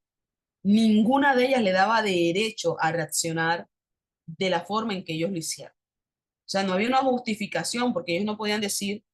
ninguna de ellas le daba derecho a reaccionar de la forma en que ellos lo hicieron. O sea, no había una justificación porque ellos no podían decir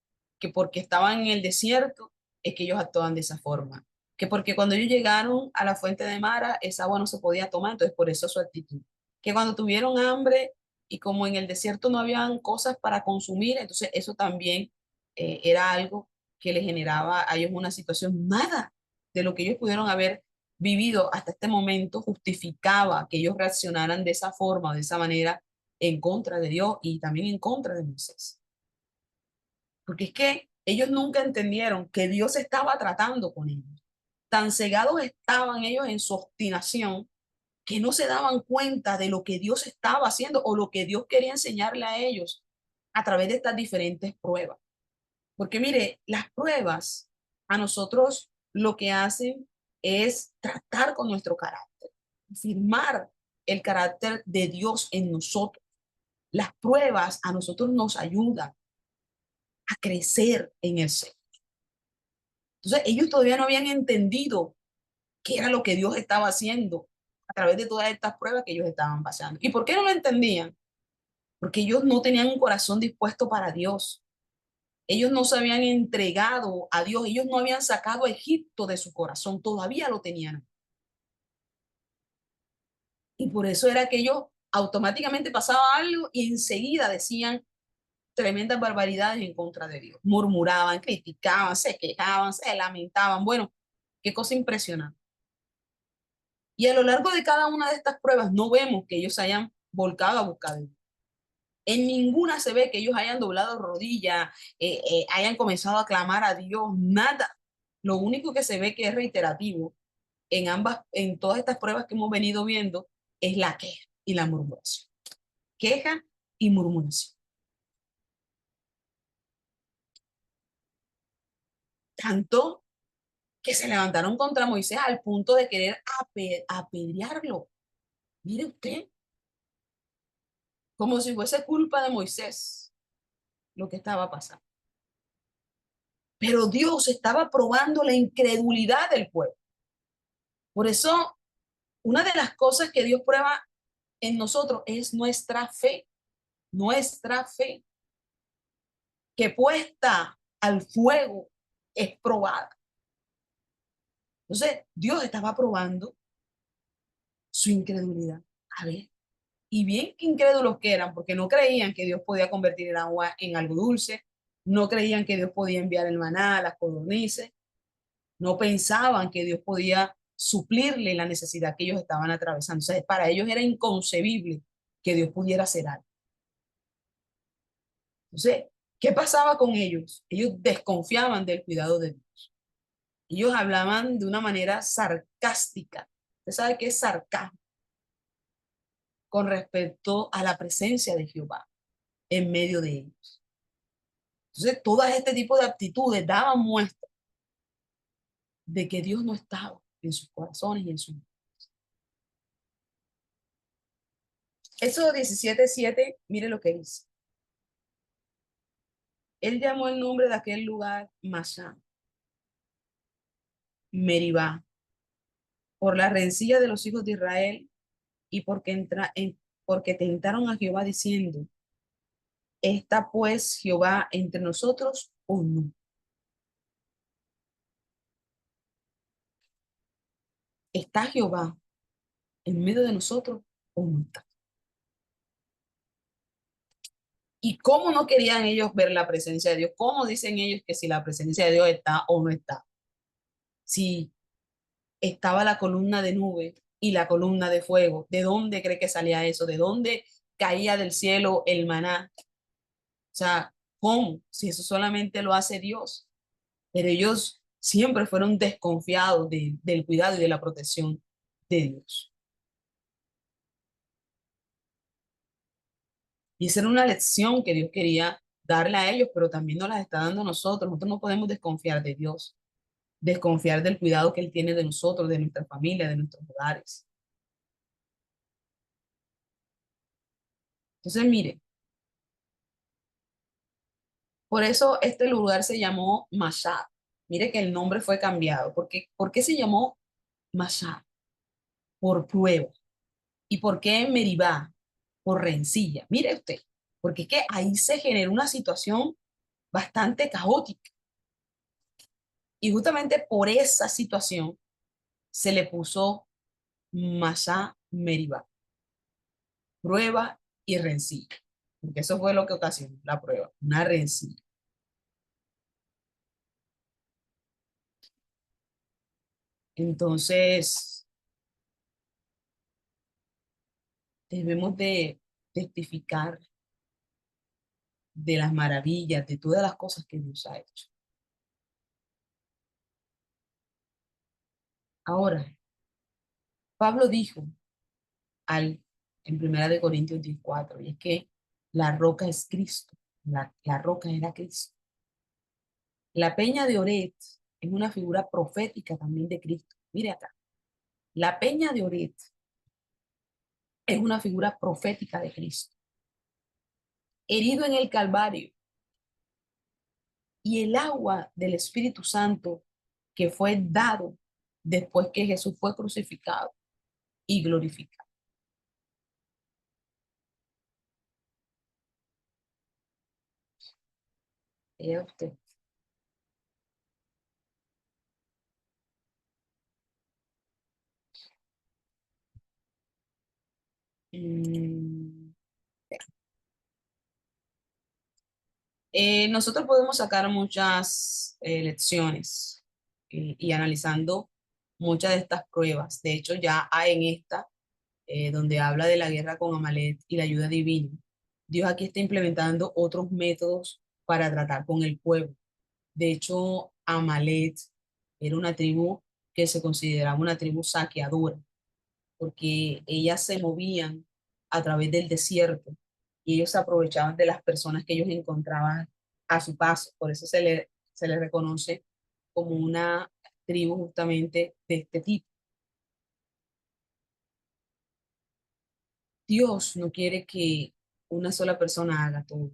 que porque estaban en el desierto es que ellos actuaban de esa forma. Que porque cuando ellos llegaron a la fuente de Mara, esa agua no se podía tomar, entonces por eso su actitud. Que cuando tuvieron hambre y como en el desierto no habían cosas para consumir, entonces eso también era algo que les generaba a ellos una situación. Nada de lo que ellos pudieron haber vivido hasta este momento justificaba que ellos reaccionaran de esa forma o de esa manera en contra de Dios y también en contra de Moisés. Porque es que ellos nunca entendieron que Dios estaba tratando con ellos. Tan cegados estaban ellos en su obstinación que no se daban cuenta de lo que Dios estaba haciendo o lo que Dios quería enseñarle a ellos a través de estas diferentes pruebas. Porque mire, las pruebas a nosotros lo que hacen es tratar con nuestro carácter, firmar el carácter de Dios en nosotros. Las pruebas a nosotros nos ayudan a crecer en el ser. Entonces, ellos todavía no habían entendido qué era lo que Dios estaba haciendo a través de todas estas pruebas que ellos estaban pasando. ¿Y por qué no lo entendían? Porque ellos no tenían un corazón dispuesto para Dios. Ellos no se habían entregado a Dios. Ellos no habían sacado a Egipto de su corazón. Todavía lo tenían. Y por eso era que ellos automáticamente pasaba algo y enseguida decían, tremendas barbaridades en contra de Dios. Murmuraban, criticaban, se quejaban, se lamentaban. Bueno, qué cosa impresionante. Y a lo largo de cada una de estas pruebas no vemos que ellos se hayan volcado a buscar a Dios. En ninguna se ve que ellos hayan doblado rodillas, hayan comenzado a clamar a Dios, nada. Lo único que se ve que es reiterativo en todas estas pruebas que hemos venido viendo, es la queja y la murmuración. Queja y murmuración. Tanto que se levantaron contra Moisés al punto de querer apedrearlo. Mire usted, como si fuese culpa de Moisés lo que estaba pasando. Pero Dios estaba probando la incredulidad del pueblo. Por eso, una de las cosas que Dios prueba en nosotros es nuestra fe, que puesta al fuego es probada. Entonces, Dios estaba probando su incredulidad. A ver, y bien que incrédulos que eran, porque no creían que Dios podía convertir el agua en algo dulce, no creían que Dios podía enviar el maná a las codornices, no pensaban que Dios podía suplirle la necesidad que ellos estaban atravesando. O sea, para ellos era inconcebible que Dios pudiera hacer algo. Entonces, ¿qué pasaba con ellos? Ellos desconfiaban del cuidado de Dios. Ellos hablaban de una manera sarcástica. ¿Usted sabe qué es sarcasmo? Con respecto a la presencia de Jehová en medio de ellos. Entonces, todo este tipo de actitudes daban muestra de que Dios no estaba en sus corazones y en sus... Éxodo 17:7, mire lo que dice. Él llamó el nombre de aquel lugar Masá, Meribá, por la rencilla de los hijos de Israel y porque tentaron a Jehová diciendo, ¿está pues Jehová entre nosotros o no? ¿Está Jehová en medio de nosotros o no está? ¿Y cómo no querían ellos ver la presencia de Dios? ¿Cómo dicen ellos que si la presencia de Dios está o no está? Si estaba la columna de nube y la columna de fuego, ¿de dónde cree que salía eso? ¿De dónde caía del cielo el maná? O sea, ¿cómo? Si eso solamente lo hace Dios. Pero ellos siempre fueron desconfiados del cuidado y de la protección de Dios. Y esa era una lección que Dios quería darle a ellos, pero también nos las está dando a nosotros. Nosotros no podemos desconfiar de Dios, desconfiar del cuidado que Él tiene de nosotros, de nuestra familia, de nuestros hogares. Entonces, mire, por eso este lugar se llamó Mashad. Mire que el nombre fue cambiado. ¿Por qué se llamó Mashad? Por prueba. ¿Y por qué Meribá? por rencilla. Mire usted, porque es que ahí se generó una situación bastante caótica. Y justamente por esa situación se le puso Masá Meribá, prueba y rencilla. Porque eso fue lo que ocasionó la prueba, una rencilla. Entonces, debemos de testificar de las maravillas, de todas las cosas que Dios ha hecho. Ahora, Pablo dijo al, en Primera de Corintios 14, y es que la roca es Cristo, la roca era Cristo. La peña de Oret es una figura profética también de Cristo. Mire acá, la peña de Oret es una figura profética de Cristo, herido en el Calvario, y el agua del Espíritu Santo que fue dado después que Jesús fue crucificado y glorificado. Vea usted. Mm, nosotros podemos sacar muchas lecciones y analizando muchas de estas pruebas. De hecho, ya hay en esta, donde habla de la guerra con Amalek y la ayuda divina. Dios aquí está implementando otros métodos para tratar con el pueblo. De hecho, Amalek era una tribu que se consideraba una tribu saqueadora, porque ellas se movían a través del desierto y ellos se aprovechaban de las personas que ellos encontraban a su paso. Por eso se le reconoce como una tribu justamente de este tipo. Dios no quiere que una sola persona haga todo.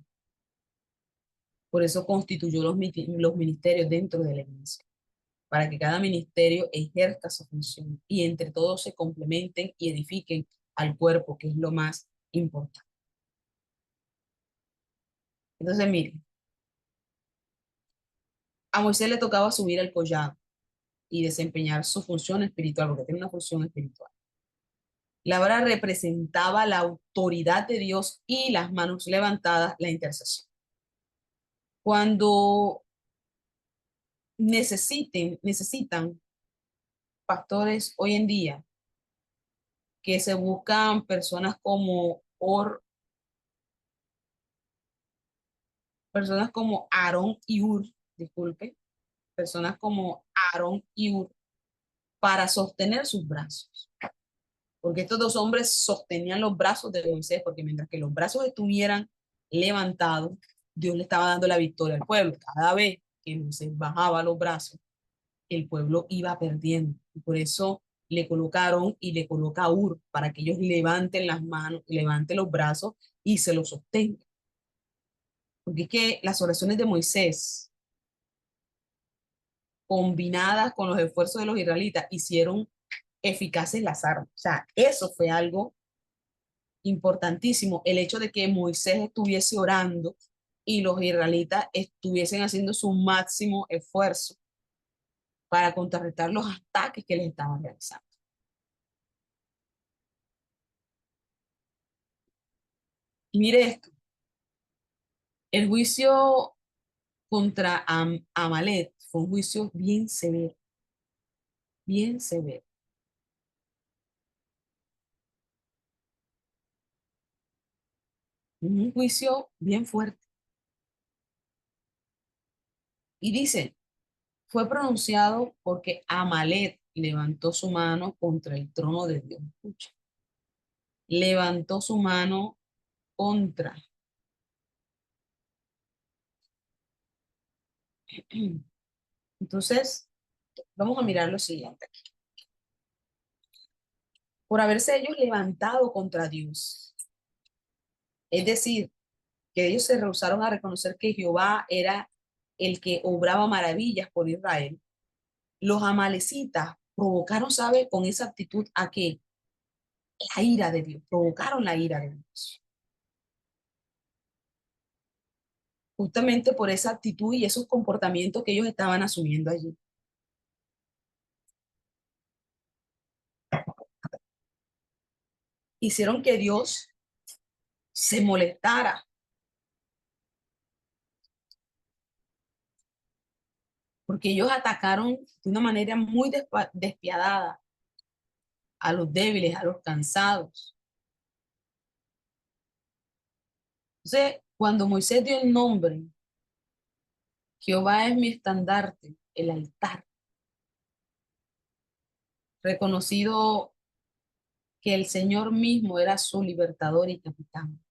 Por eso constituyó los ministerios dentro de la iglesia, para que cada ministerio ejerza su función y entre todos se complementen y edifiquen al cuerpo, que es lo más importante. Entonces, miren, a Moisés le tocaba subir al collado y desempeñar su función espiritual, porque tiene una función espiritual. La vara representaba la autoridad de Dios y las manos levantadas, la intercesión. Cuando necesitan pastores hoy en día, que se buscan personas como Aarón y Ur, disculpe, personas como Aarón y Ur, para sostener sus brazos. Porque estos dos hombres sostenían los brazos de Moisés, porque mientras que los brazos estuvieran levantados, Dios le estaba dando la victoria al pueblo. Cada vez que Moisés bajaba los brazos, el pueblo iba perdiendo. Y por eso le colocaron y le coloca a Ur para que ellos levanten las manos, levanten los brazos y se los sostengan. Porque es que las oraciones de Moisés, combinadas con los esfuerzos de los israelitas, hicieron eficaces las armas. O sea, eso fue algo importantísimo, el hecho de que Moisés estuviese orando y los israelitas estuviesen haciendo su máximo esfuerzo para contrarrestar los ataques que les estaban realizando. Y mire esto, el juicio contra Amalek fue un juicio bien severo, un juicio bien fuerte. Y dice, fue pronunciado porque Amalek levantó su mano contra el trono de Dios. Escucha, levantó su mano contra. Entonces, vamos a mirar lo siguiente. Por haberse ellos levantado contra Dios. Es decir, que ellos se rehusaron a reconocer que Jehová era el que obraba maravillas por Israel. Los amalecitas provocaron, ¿sabe? Con esa actitud a qué? la ira de Dios, provocaron la ira de Dios. Justamente por esa actitud y esos comportamientos que ellos estaban asumiendo allí. Hicieron que Dios se molestara, porque ellos atacaron de una manera muy despiadada a los débiles, a los cansados. Entonces, cuando Moisés dio el nombre, Jehová es mi estandarte, el altar, reconocido que el Señor mismo era su libertador y capitán.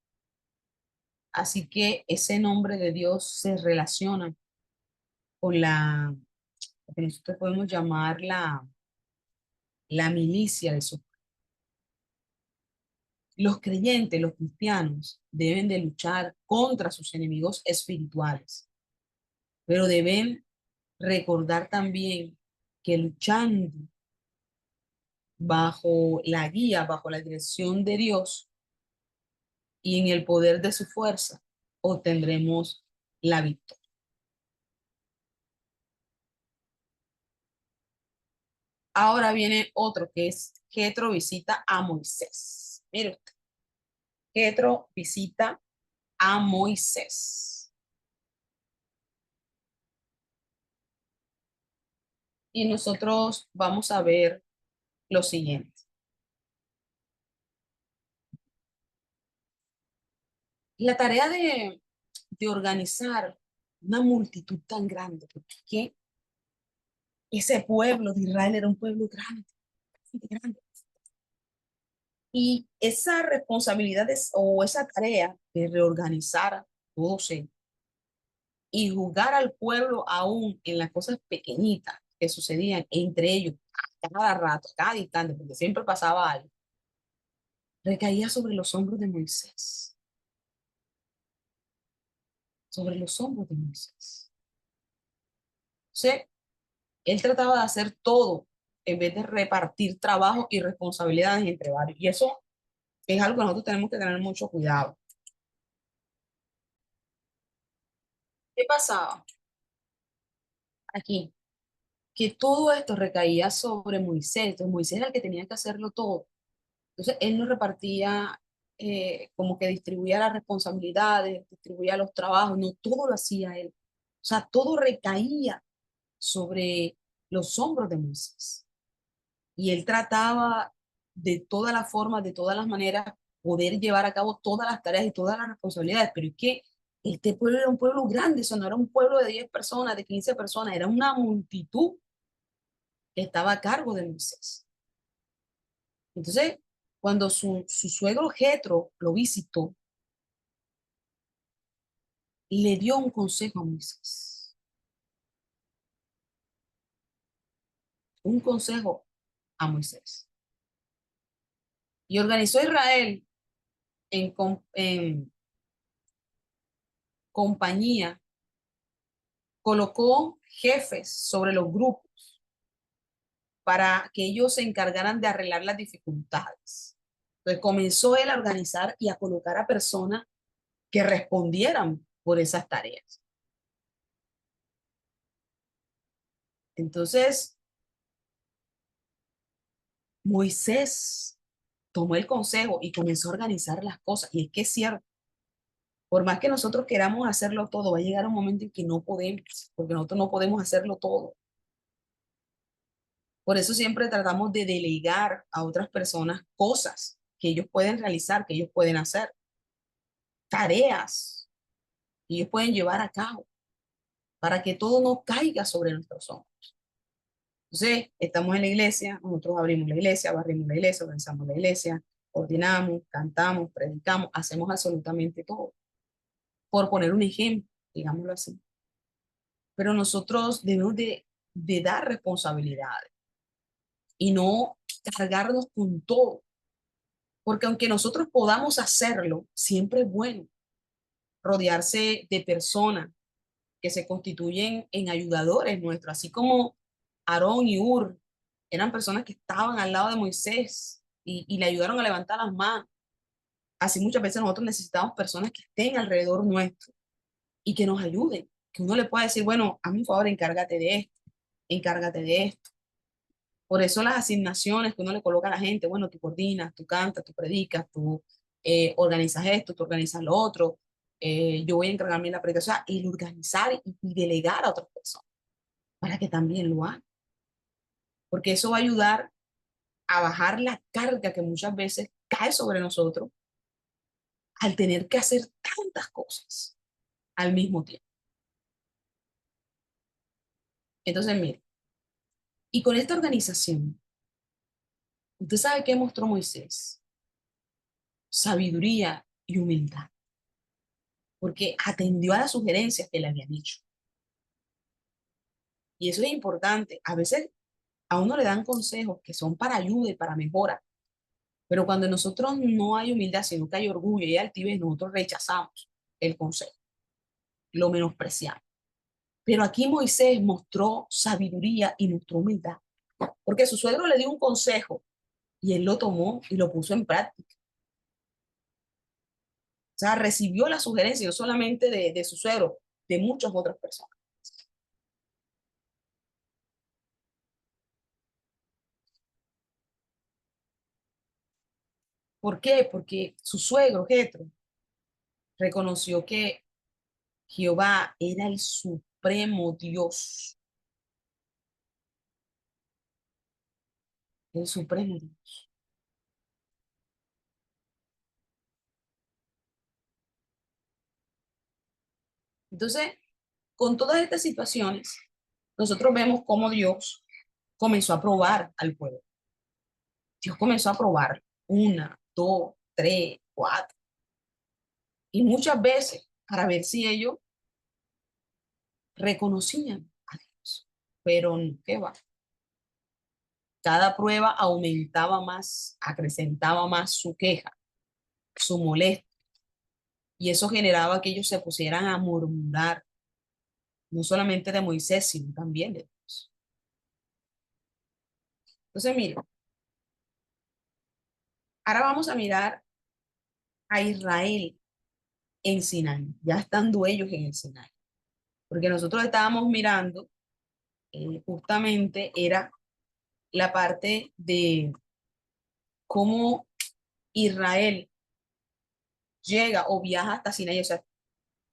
Así que ese nombre de Dios se relaciona con lo que nosotros podemos llamar la milicia de su. Los creyentes, los cristianos, deben de luchar contra sus enemigos espirituales, pero deben recordar también que luchando bajo la guía, bajo la dirección de Dios y en el poder de su fuerza, obtendremos la victoria. Ahora viene otro que es Jetro visita a Moisés. Mire usted, Jetro visita a Moisés. Y nosotros vamos a ver lo siguiente. La tarea de organizar una multitud tan grande, porque es que ese pueblo de Israel era un pueblo grande, grande. Y esa responsabilidad o esa tarea de reorganizar todo y jugar al pueblo aún en las cosas pequeñitas que sucedían entre ellos a cada rato, a cada instante, porque siempre pasaba algo, recaía sobre los hombros de Moisés, sobre los hombros de Moisés. Entonces, él trataba de hacer todo en vez de repartir trabajo y responsabilidades entre varios. Y eso es algo que nosotros tenemos que tener mucho cuidado. ¿Qué pasaba aquí? Que todo esto recaía sobre Moisés. Entonces, Moisés era el que tenía que hacerlo todo. Entonces, él no repartía, como que distribuía las responsabilidades, distribuía los trabajos, no, todo lo hacía él. O sea, todo recaía sobre los hombros de Moisés. Y él trataba de todas las formas, de todas las maneras, poder llevar a cabo todas las tareas y todas las responsabilidades. Pero es que este pueblo era un pueblo grande, eso no era un pueblo de 10 personas, de 15 personas, era una multitud que estaba a cargo de Moisés. Entonces, cuando su suegro Jetro lo visitó, le dio un consejo a Moisés, un consejo a Moisés. Y organizó a Israel en compañía, colocó jefes sobre los grupos para que ellos se encargaran de arreglar las dificultades. Entonces comenzó él a organizar y a colocar a personas que respondieran por esas tareas. Entonces, Moisés tomó el consejo y comenzó a organizar las cosas. Y es que es cierto, por más que nosotros queramos hacerlo todo, va a llegar un momento en que no podemos, porque nosotros no podemos hacerlo todo. Por eso siempre tratamos de delegar a otras personas cosas que ellos pueden realizar, que ellos pueden hacer, tareas que ellos pueden llevar a cabo, para que todo no caiga sobre nuestros hombros. Entonces, estamos en la iglesia, nosotros abrimos la iglesia, barrimos la iglesia, organizamos la iglesia, ordenamos, cantamos, predicamos, hacemos absolutamente todo, por poner un ejemplo, digámoslo así. Pero nosotros debemos de dar responsabilidades y no cargarnos con todo, porque aunque nosotros podamos hacerlo, siempre es bueno rodearse de personas que se constituyen en ayudadores nuestros, así como Aarón y Ur eran personas que estaban al lado de Moisés y le ayudaron a levantar las manos. Así muchas veces nosotros necesitamos personas que estén alrededor nuestro y que nos ayuden, que uno le pueda decir, bueno, hazme un favor, encárgate de esto, encárgate de esto. Por eso las asignaciones que uno le coloca a la gente, bueno, tú coordinas, tú cantas, tú predicas, tú organizas esto, tú organizas lo otro, yo voy a encargarme de la predicación, o sea, el organizar y delegar a otras personas para que también lo hagan, porque eso va a ayudar a bajar la carga que muchas veces cae sobre nosotros al tener que hacer tantas cosas al mismo tiempo. Entonces, mire, y con esta organización, usted sabe qué mostró Moisés, sabiduría y humildad, porque atendió a las sugerencias que le habían dicho. Y eso es importante. A veces a uno le dan consejos que son para ayuda y para mejora, pero cuando nosotros no hay humildad, sino que hay orgullo y altivez, nosotros rechazamos el consejo, lo menospreciamos. Pero aquí Moisés mostró sabiduría y mostró humildad, porque su suegro le dio un consejo y él lo tomó y lo puso en práctica. O sea, recibió la sugerencia no solamente de su suegro, de muchas otras personas. ¿Por qué? Porque su suegro, Jetro, reconoció que Jehová era el supremo Dios, el supremo Dios. Entonces, con todas estas situaciones, nosotros vemos cómo Dios comenzó a probar al pueblo. Dios comenzó a probar una, dos, tres, cuatro, y muchas veces para ver si ellos reconocían a Dios. Pero ¿qué va? Cada prueba aumentaba más, acrecentaba más su queja, su molestia, y eso generaba que ellos se pusieran a murmurar, no solamente de Moisés, sino también de Dios. Entonces, mire, ahora vamos a mirar a Israel en Sinai, ya estando ellos en el Sinai, porque nosotros estábamos mirando, justamente era la parte de cómo Israel llega o viaja hasta Sinai, o sea,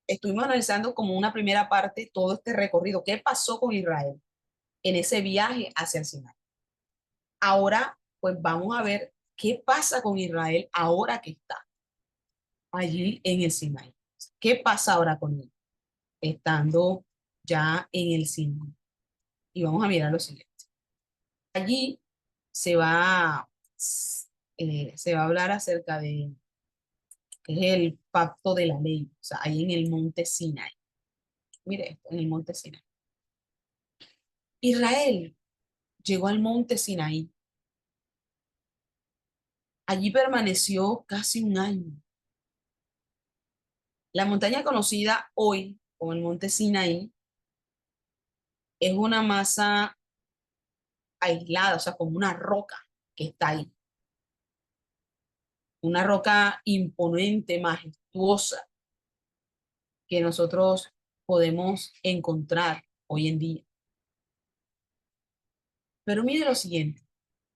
estuvimos analizando como una primera parte todo este recorrido, qué pasó con Israel en ese viaje hacia el Sinai. Ahora, pues vamos a ver qué pasa con Israel ahora que está allí en el Sinai. ¿Qué pasa ahora con él? Estando ya en el Sinai. Y vamos a mirar lo siguiente. Allí se va, se va a hablar acerca de que es el pacto de la ley, o sea, ahí en el monte Sinai. Mire esto, en el monte Sinai. Israel llegó al monte Sinaí. Allí permaneció casi un año. La montaña conocida hoy como el monte Sinaí es una masa aislada, o sea, como una roca que está ahí. Una roca imponente, majestuosa, que nosotros podemos encontrar hoy en día. Pero mire lo siguiente,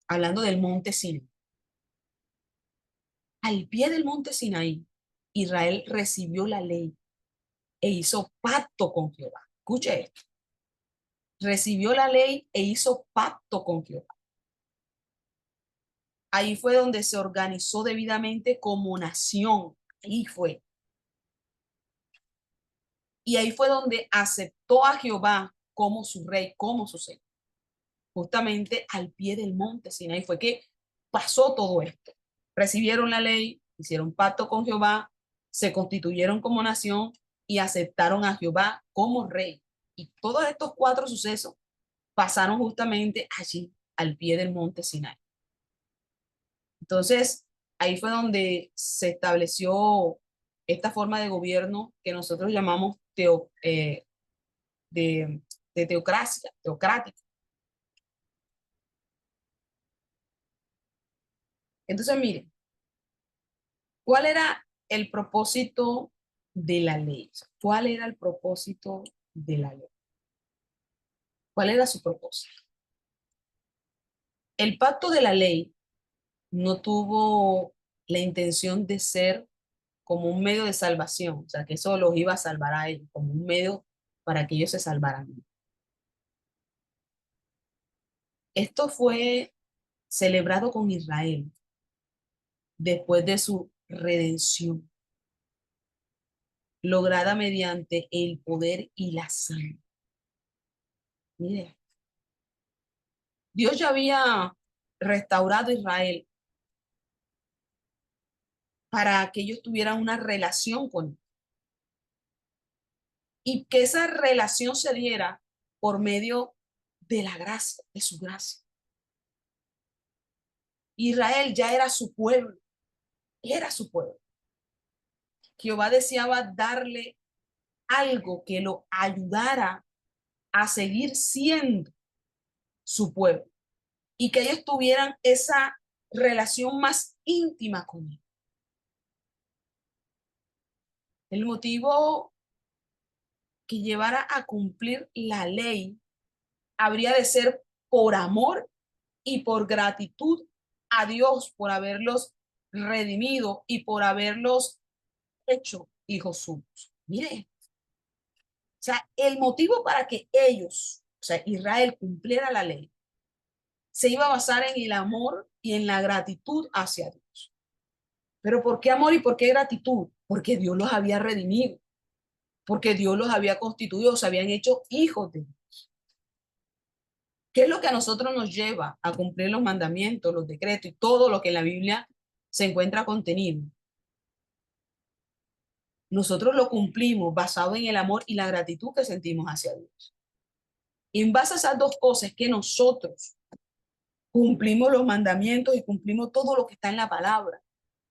hablando del monte Sinaí. Al pie del monte Sinaí, Israel recibió la ley e hizo pacto con Jehová. Escuche esto. Recibió la ley e hizo pacto con Jehová. Ahí fue donde se organizó debidamente como nación. Ahí fue. Y ahí fue donde aceptó a Jehová como su rey, como su señor. Justamente al pie del monte Sinaí fue que pasó todo esto. Recibieron la ley, hicieron pacto con Jehová, se constituyeron como nación y aceptaron a Jehová como rey. Y todos estos cuatro sucesos pasaron justamente allí, al pie del monte Sinai. Entonces, ahí fue donde se estableció esta forma de gobierno que nosotros llamamos de, de teocracia, teocrática. Entonces, miren, ¿cuál era el propósito de la ley? O sea, ¿cuál era el propósito de la ley? ¿Cuál era su propósito? El pacto de la ley no tuvo la intención de ser como un medio de salvación, o sea, que eso los iba a salvar a ellos, como un medio para que ellos se salvaran. Esto fue celebrado con Israel después de su redención, lograda mediante el poder y la sangre. Mire, Dios ya había restaurado a Israel para que ellos tuvieran una relación con él y que esa relación se diera por medio de la gracia, de su gracia. Israel ya era su pueblo, era su pueblo. Jehová deseaba darle algo que lo ayudara a seguir siendo su pueblo y que ellos tuvieran esa relación más íntima con él. El motivo que llevara a cumplir la ley habría de ser por amor y por gratitud a Dios por haberlos redimido y por haberlos hecho hijos suyos. Mire, o sea, el motivo para que ellos, o sea, Israel cumpliera la ley, se iba a basar en el amor y en la gratitud hacia Dios. ¿Pero por qué amor y por qué gratitud? Porque Dios los había redimido, porque Dios los había constituido, se habían hecho hijos de Dios. ¿Qué es lo que a nosotros nos lleva a cumplir los mandamientos, los decretos y todo lo que en la Biblia se encuentra contenido? Nosotros lo cumplimos basado en el amor y la gratitud que sentimos hacia Dios. Y en base a esas dos cosas que nosotros cumplimos los mandamientos y cumplimos todo lo que está en la palabra,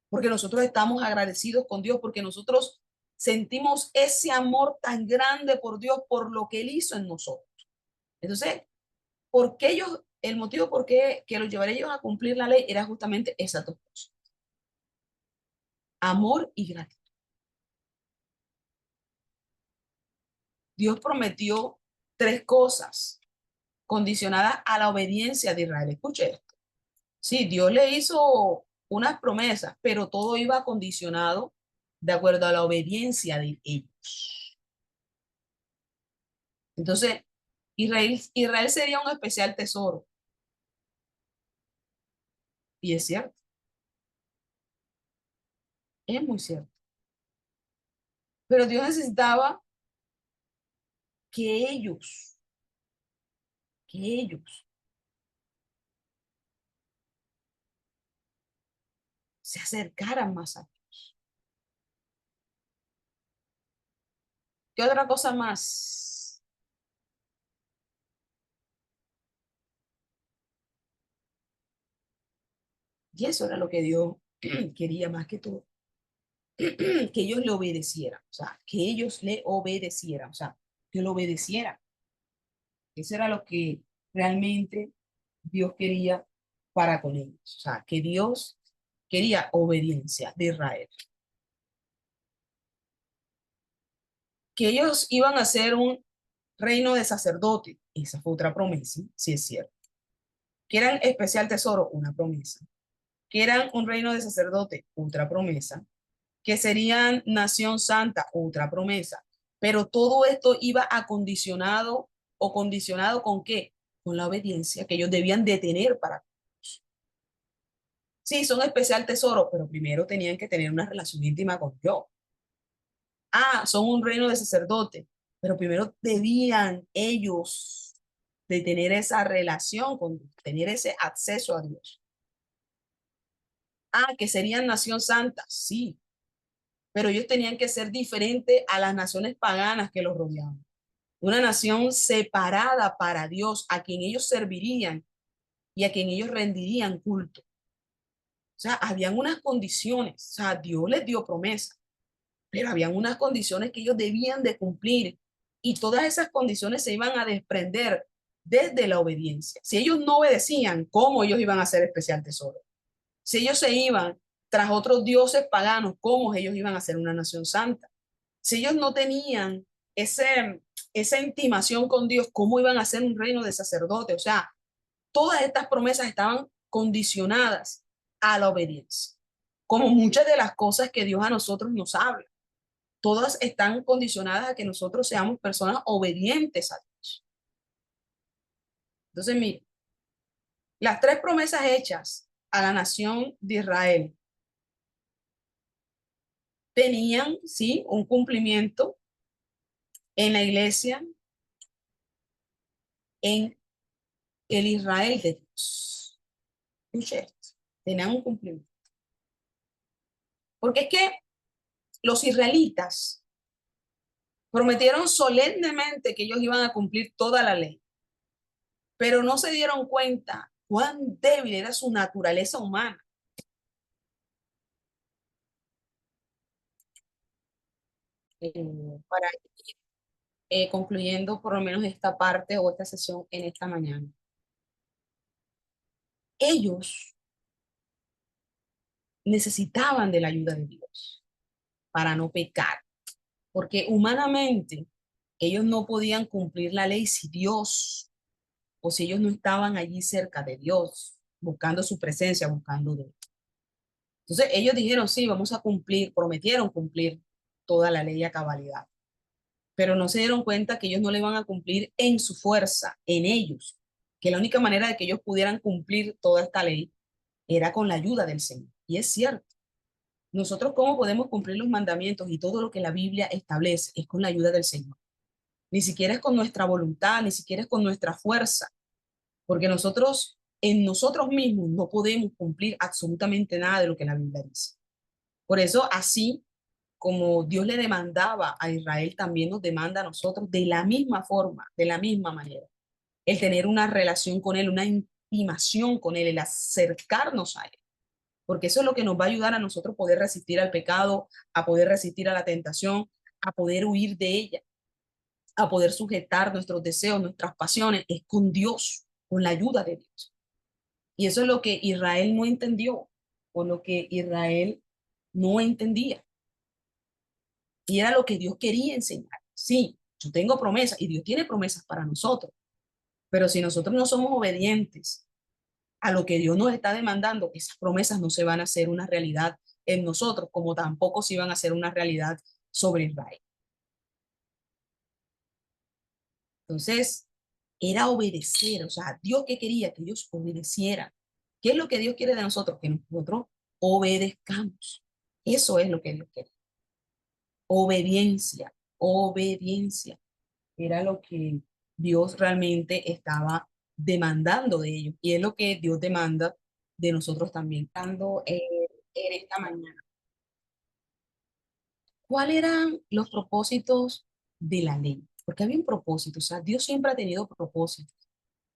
porque nosotros estamos agradecidos con Dios, porque nosotros sentimos ese amor tan grande por Dios, por lo que Él hizo en nosotros. Entonces, ¿por qué ellos, el motivo por qué que los llevaría ellos a cumplir la ley era justamente esas dos cosas? Amor y gratitud. Dios prometió tres cosas condicionadas a la obediencia de Israel. Escuche esto. Sí, Dios le hizo unas promesas, pero todo iba condicionado de acuerdo a la obediencia de ellos. Entonces, Israel sería un especial tesoro. Y es cierto, es muy cierto. Pero Dios necesitaba que ellos se acercaran más a Dios. ¿Qué otra cosa más? Y eso era lo que Dios quería más que todo, que ellos le obedecieran, o sea, que ellos le obedecieran, o sea, que lo obedecieran. Eso era lo que realmente Dios quería para con ellos, o sea, que Dios quería obediencia de Israel. Que ellos iban a ser un reino de sacerdote, esa fue otra promesa, sí es cierto. Que eran especial tesoro, una promesa. Que eran un reino de sacerdote, otra promesa. Que serían nación santa, otra promesa. Pero todo esto iba acondicionado o condicionado con qué? Con la obediencia que ellos debían de tener para Dios. Sí, son especial tesoro, pero primero tenían que tener una relación íntima con Dios. Ah, son un reino de sacerdote, pero primero debían ellos de tener esa relación con Dios, tener ese acceso a Dios. Ah, que serían nación santa, sí, pero ellos tenían que ser diferentes a las naciones paganas que los rodeaban. Una nación separada para Dios, a quien ellos servirían y a quien ellos rendirían culto. O sea, habían unas condiciones, o sea, Dios les dio promesa, pero habían unas condiciones que ellos debían de cumplir y todas esas condiciones se iban a desprender desde la obediencia. Si ellos no obedecían, ¿cómo ellos iban a ser especial tesoro? Si ellos se iban tras otros dioses paganos, ¿cómo ellos iban a ser una nación santa? Si ellos no tenían esa intimación con Dios, ¿cómo iban a ser un reino de sacerdotes? O sea, todas estas promesas estaban condicionadas a la obediencia, como muchas de las cosas que Dios a nosotros nos habla. Todas están condicionadas a que nosotros seamos personas obedientes a Dios. Entonces, mire, las tres promesas hechas a la nación de Israel tenían, sí, un cumplimiento en la iglesia, en el Israel de Dios. Escuche esto, tenían un cumplimiento. Porque es que los israelitas prometieron solemnemente que ellos iban a cumplir toda la ley, pero no se dieron cuenta cuán débil era su naturaleza humana. Para ir concluyendo por lo menos esta parte o esta sesión en esta mañana. Ellos necesitaban de la ayuda de Dios para no pecar, porque humanamente ellos no podían cumplir la ley si Dios o si ellos no estaban allí cerca de Dios, buscando su presencia, buscando de Él. Entonces ellos dijeron, sí, vamos a cumplir, prometieron cumplir toda la ley a cabalidad, pero no se dieron cuenta que ellos no le iban a cumplir en su fuerza, en ellos, que la única manera de que ellos pudieran cumplir toda esta ley era con la ayuda del Señor. Y es cierto, nosotros cómo podemos cumplir los mandamientos y todo lo que la Biblia establece es con la ayuda del Señor. Ni siquiera es con nuestra voluntad, ni siquiera es con nuestra fuerza, porque nosotros en nosotros mismos no podemos cumplir absolutamente nada de lo que la Biblia dice. Por eso, así como Dios le demandaba a Israel, también nos demanda a nosotros de la misma forma, de la misma manera. El tener una relación con Él, una intimación con Él, el acercarnos a Él. Porque eso es lo que nos va a ayudar a nosotros poder resistir al pecado, a poder resistir a la tentación, a poder huir de ella, a poder sujetar nuestros deseos, nuestras pasiones, es con Dios, con la ayuda de Dios. Y eso es lo que Israel no entendió, o lo que Israel no entendía. Y era lo que Dios quería enseñar. Sí, yo tengo promesas y Dios tiene promesas para nosotros, pero si nosotros no somos obedientes a lo que Dios nos está demandando, esas promesas no se van a hacer una realidad en nosotros, como tampoco se iban a hacer una realidad sobre Israel. Entonces, era obedecer, o sea, Dios que quería que ellos obedecieran. ¿Qué es lo que Dios quiere de nosotros? Que nosotros obedezcamos. Eso es lo que Dios quiere. Obediencia, obediencia. Era lo que Dios realmente estaba demandando de ellos. Y es lo que Dios demanda de nosotros también. En esta mañana, ¿cuáles eran los propósitos de la ley? Porque había un propósito, o sea, Dios siempre ha tenido propósitos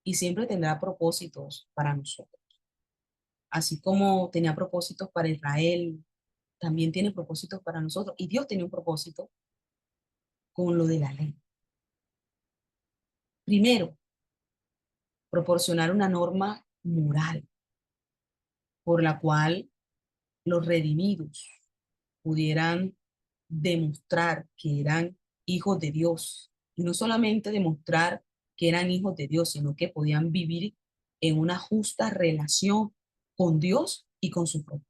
y siempre tendrá propósitos para nosotros. Así como tenía propósitos para Israel, también tiene propósitos para nosotros. Y Dios tenía un propósito con lo de la ley. Primero, proporcionar una norma moral por la cual los redimidos pudieran demostrar que eran hijos de Dios. Y no solamente demostrar que eran hijos de Dios, sino que podían vivir en una justa relación con Dios y con su propio.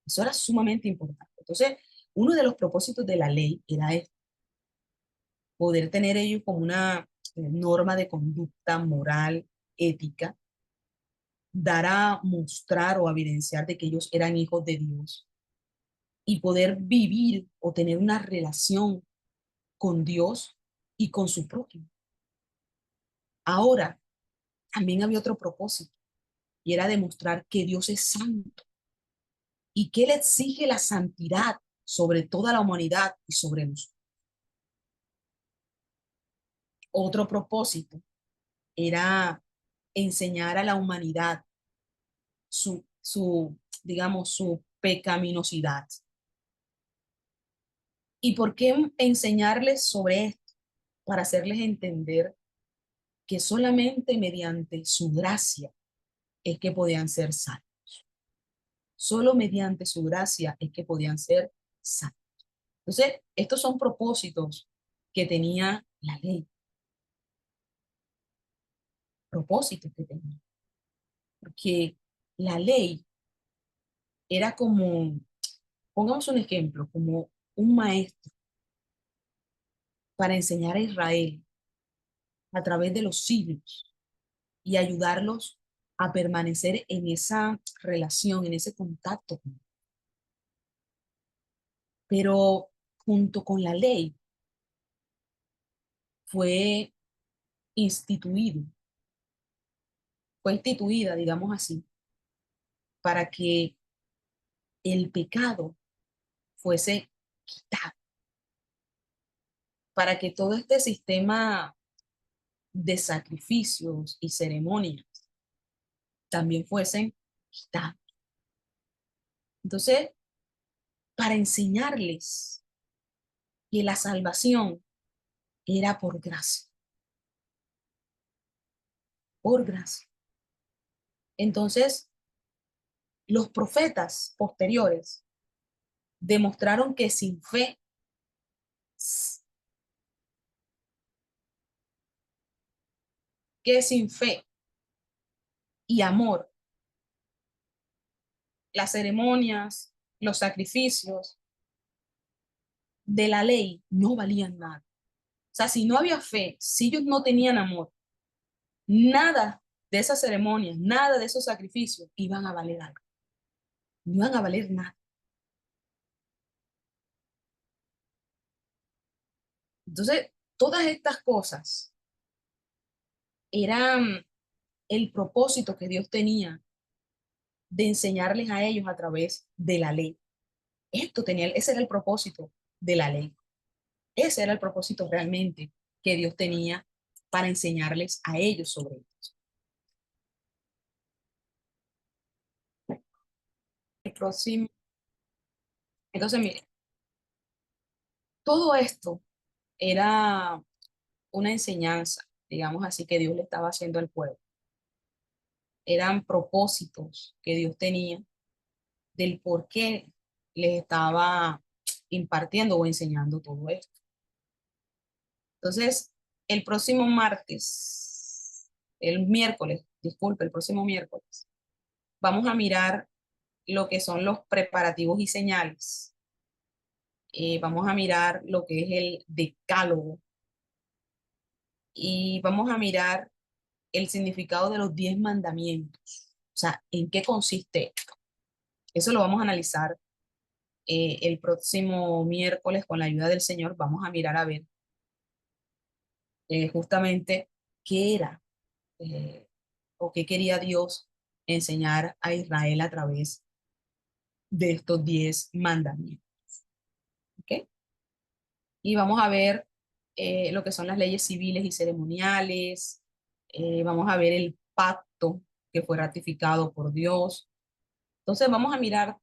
Eso era sumamente importante. Entonces, uno de los propósitos de la ley era esto, poder tener ellos como una norma de conducta moral, ética, dar a mostrar o evidenciar de que ellos eran hijos de Dios y poder vivir o tener una relación con Dios y con su prójimo. Ahora, también había otro propósito y era demostrar que Dios es santo y que Él exige la santidad sobre toda la humanidad y sobre nosotros. Otro propósito era enseñar a la humanidad digamos, su pecaminosidad. ¿Y por qué enseñarles sobre esto? Para hacerles entender que solamente mediante su gracia es que podían ser salvos. Solo mediante su gracia es que podían ser salvos. Entonces, estos son propósitos que tenía la ley, propósitos que tenía, porque la ley era como, pongamos un ejemplo, como un maestro para enseñar a Israel a través de los siglos y ayudarlos a permanecer en esa relación, en ese contacto. Pero junto con la ley fue instituido, fue instituida, digamos así, para que el pecado fuese quitado, para que todo este sistema de sacrificios y ceremonias también fuesen quitados. Entonces, para enseñarles que la salvación era por gracia, por gracia. Entonces, los profetas posteriores demostraron que sin fe y amor, las ceremonias, los sacrificios de la ley no valían nada. O sea, si no había fe, si ellos no tenían amor, nada de esas ceremonias, nada de esos sacrificios iban a valer algo, no iban a valer nada. Entonces, todas estas cosas eran el propósito que Dios tenía de enseñarles a ellos a través de la ley. Ese era el propósito de la ley. Ese era el propósito realmente que Dios tenía para enseñarles a ellos sobre eso. El próximo, entonces, mire, todo esto era una enseñanza, digamos así, que Dios le estaba haciendo al pueblo. Eran propósitos que Dios tenía del por qué les estaba impartiendo o enseñando todo esto. Entonces, el próximo martes, el miércoles, disculpe, el próximo miércoles, vamos a mirar lo que son los preparativos y señales. Vamos a mirar lo que es el decálogo y vamos a mirar el significado de los 10 mandamientos. O sea, ¿en qué consiste? Eso lo vamos a analizar el próximo miércoles con la ayuda del Señor. Vamos a mirar a ver justamente qué era o qué quería Dios enseñar a Israel a través de estos 10 mandamientos. ¿Ok? Y vamos a ver lo que son las leyes civiles y ceremoniales. Vamos a ver el pacto que fue ratificado por Dios. Entonces vamos a mirar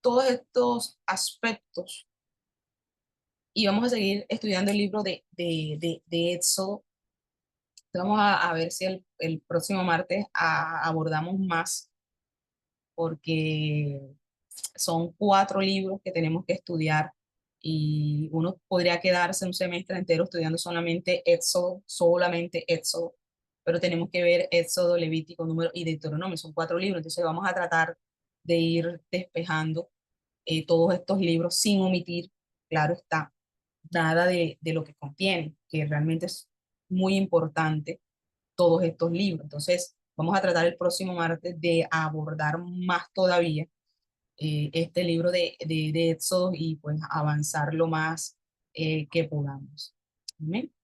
todos estos aspectos y vamos a seguir estudiando el libro de Éxodo. Vamos a ver si el próximo martes abordamos más, porque son 4 libros que tenemos que estudiar y uno podría quedarse un semestre entero estudiando solamente Éxodo, pero tenemos que ver Éxodo, Levítico, Número y Deuteronomio, son 4 libros, entonces vamos a tratar de ir despejando todos estos libros sin omitir, claro está, nada de lo que contienen, que realmente es muy importante todos estos libros. Entonces, vamos a tratar el próximo martes de abordar más todavía este libro de Éxodo y pues avanzar lo más que podamos. Amén.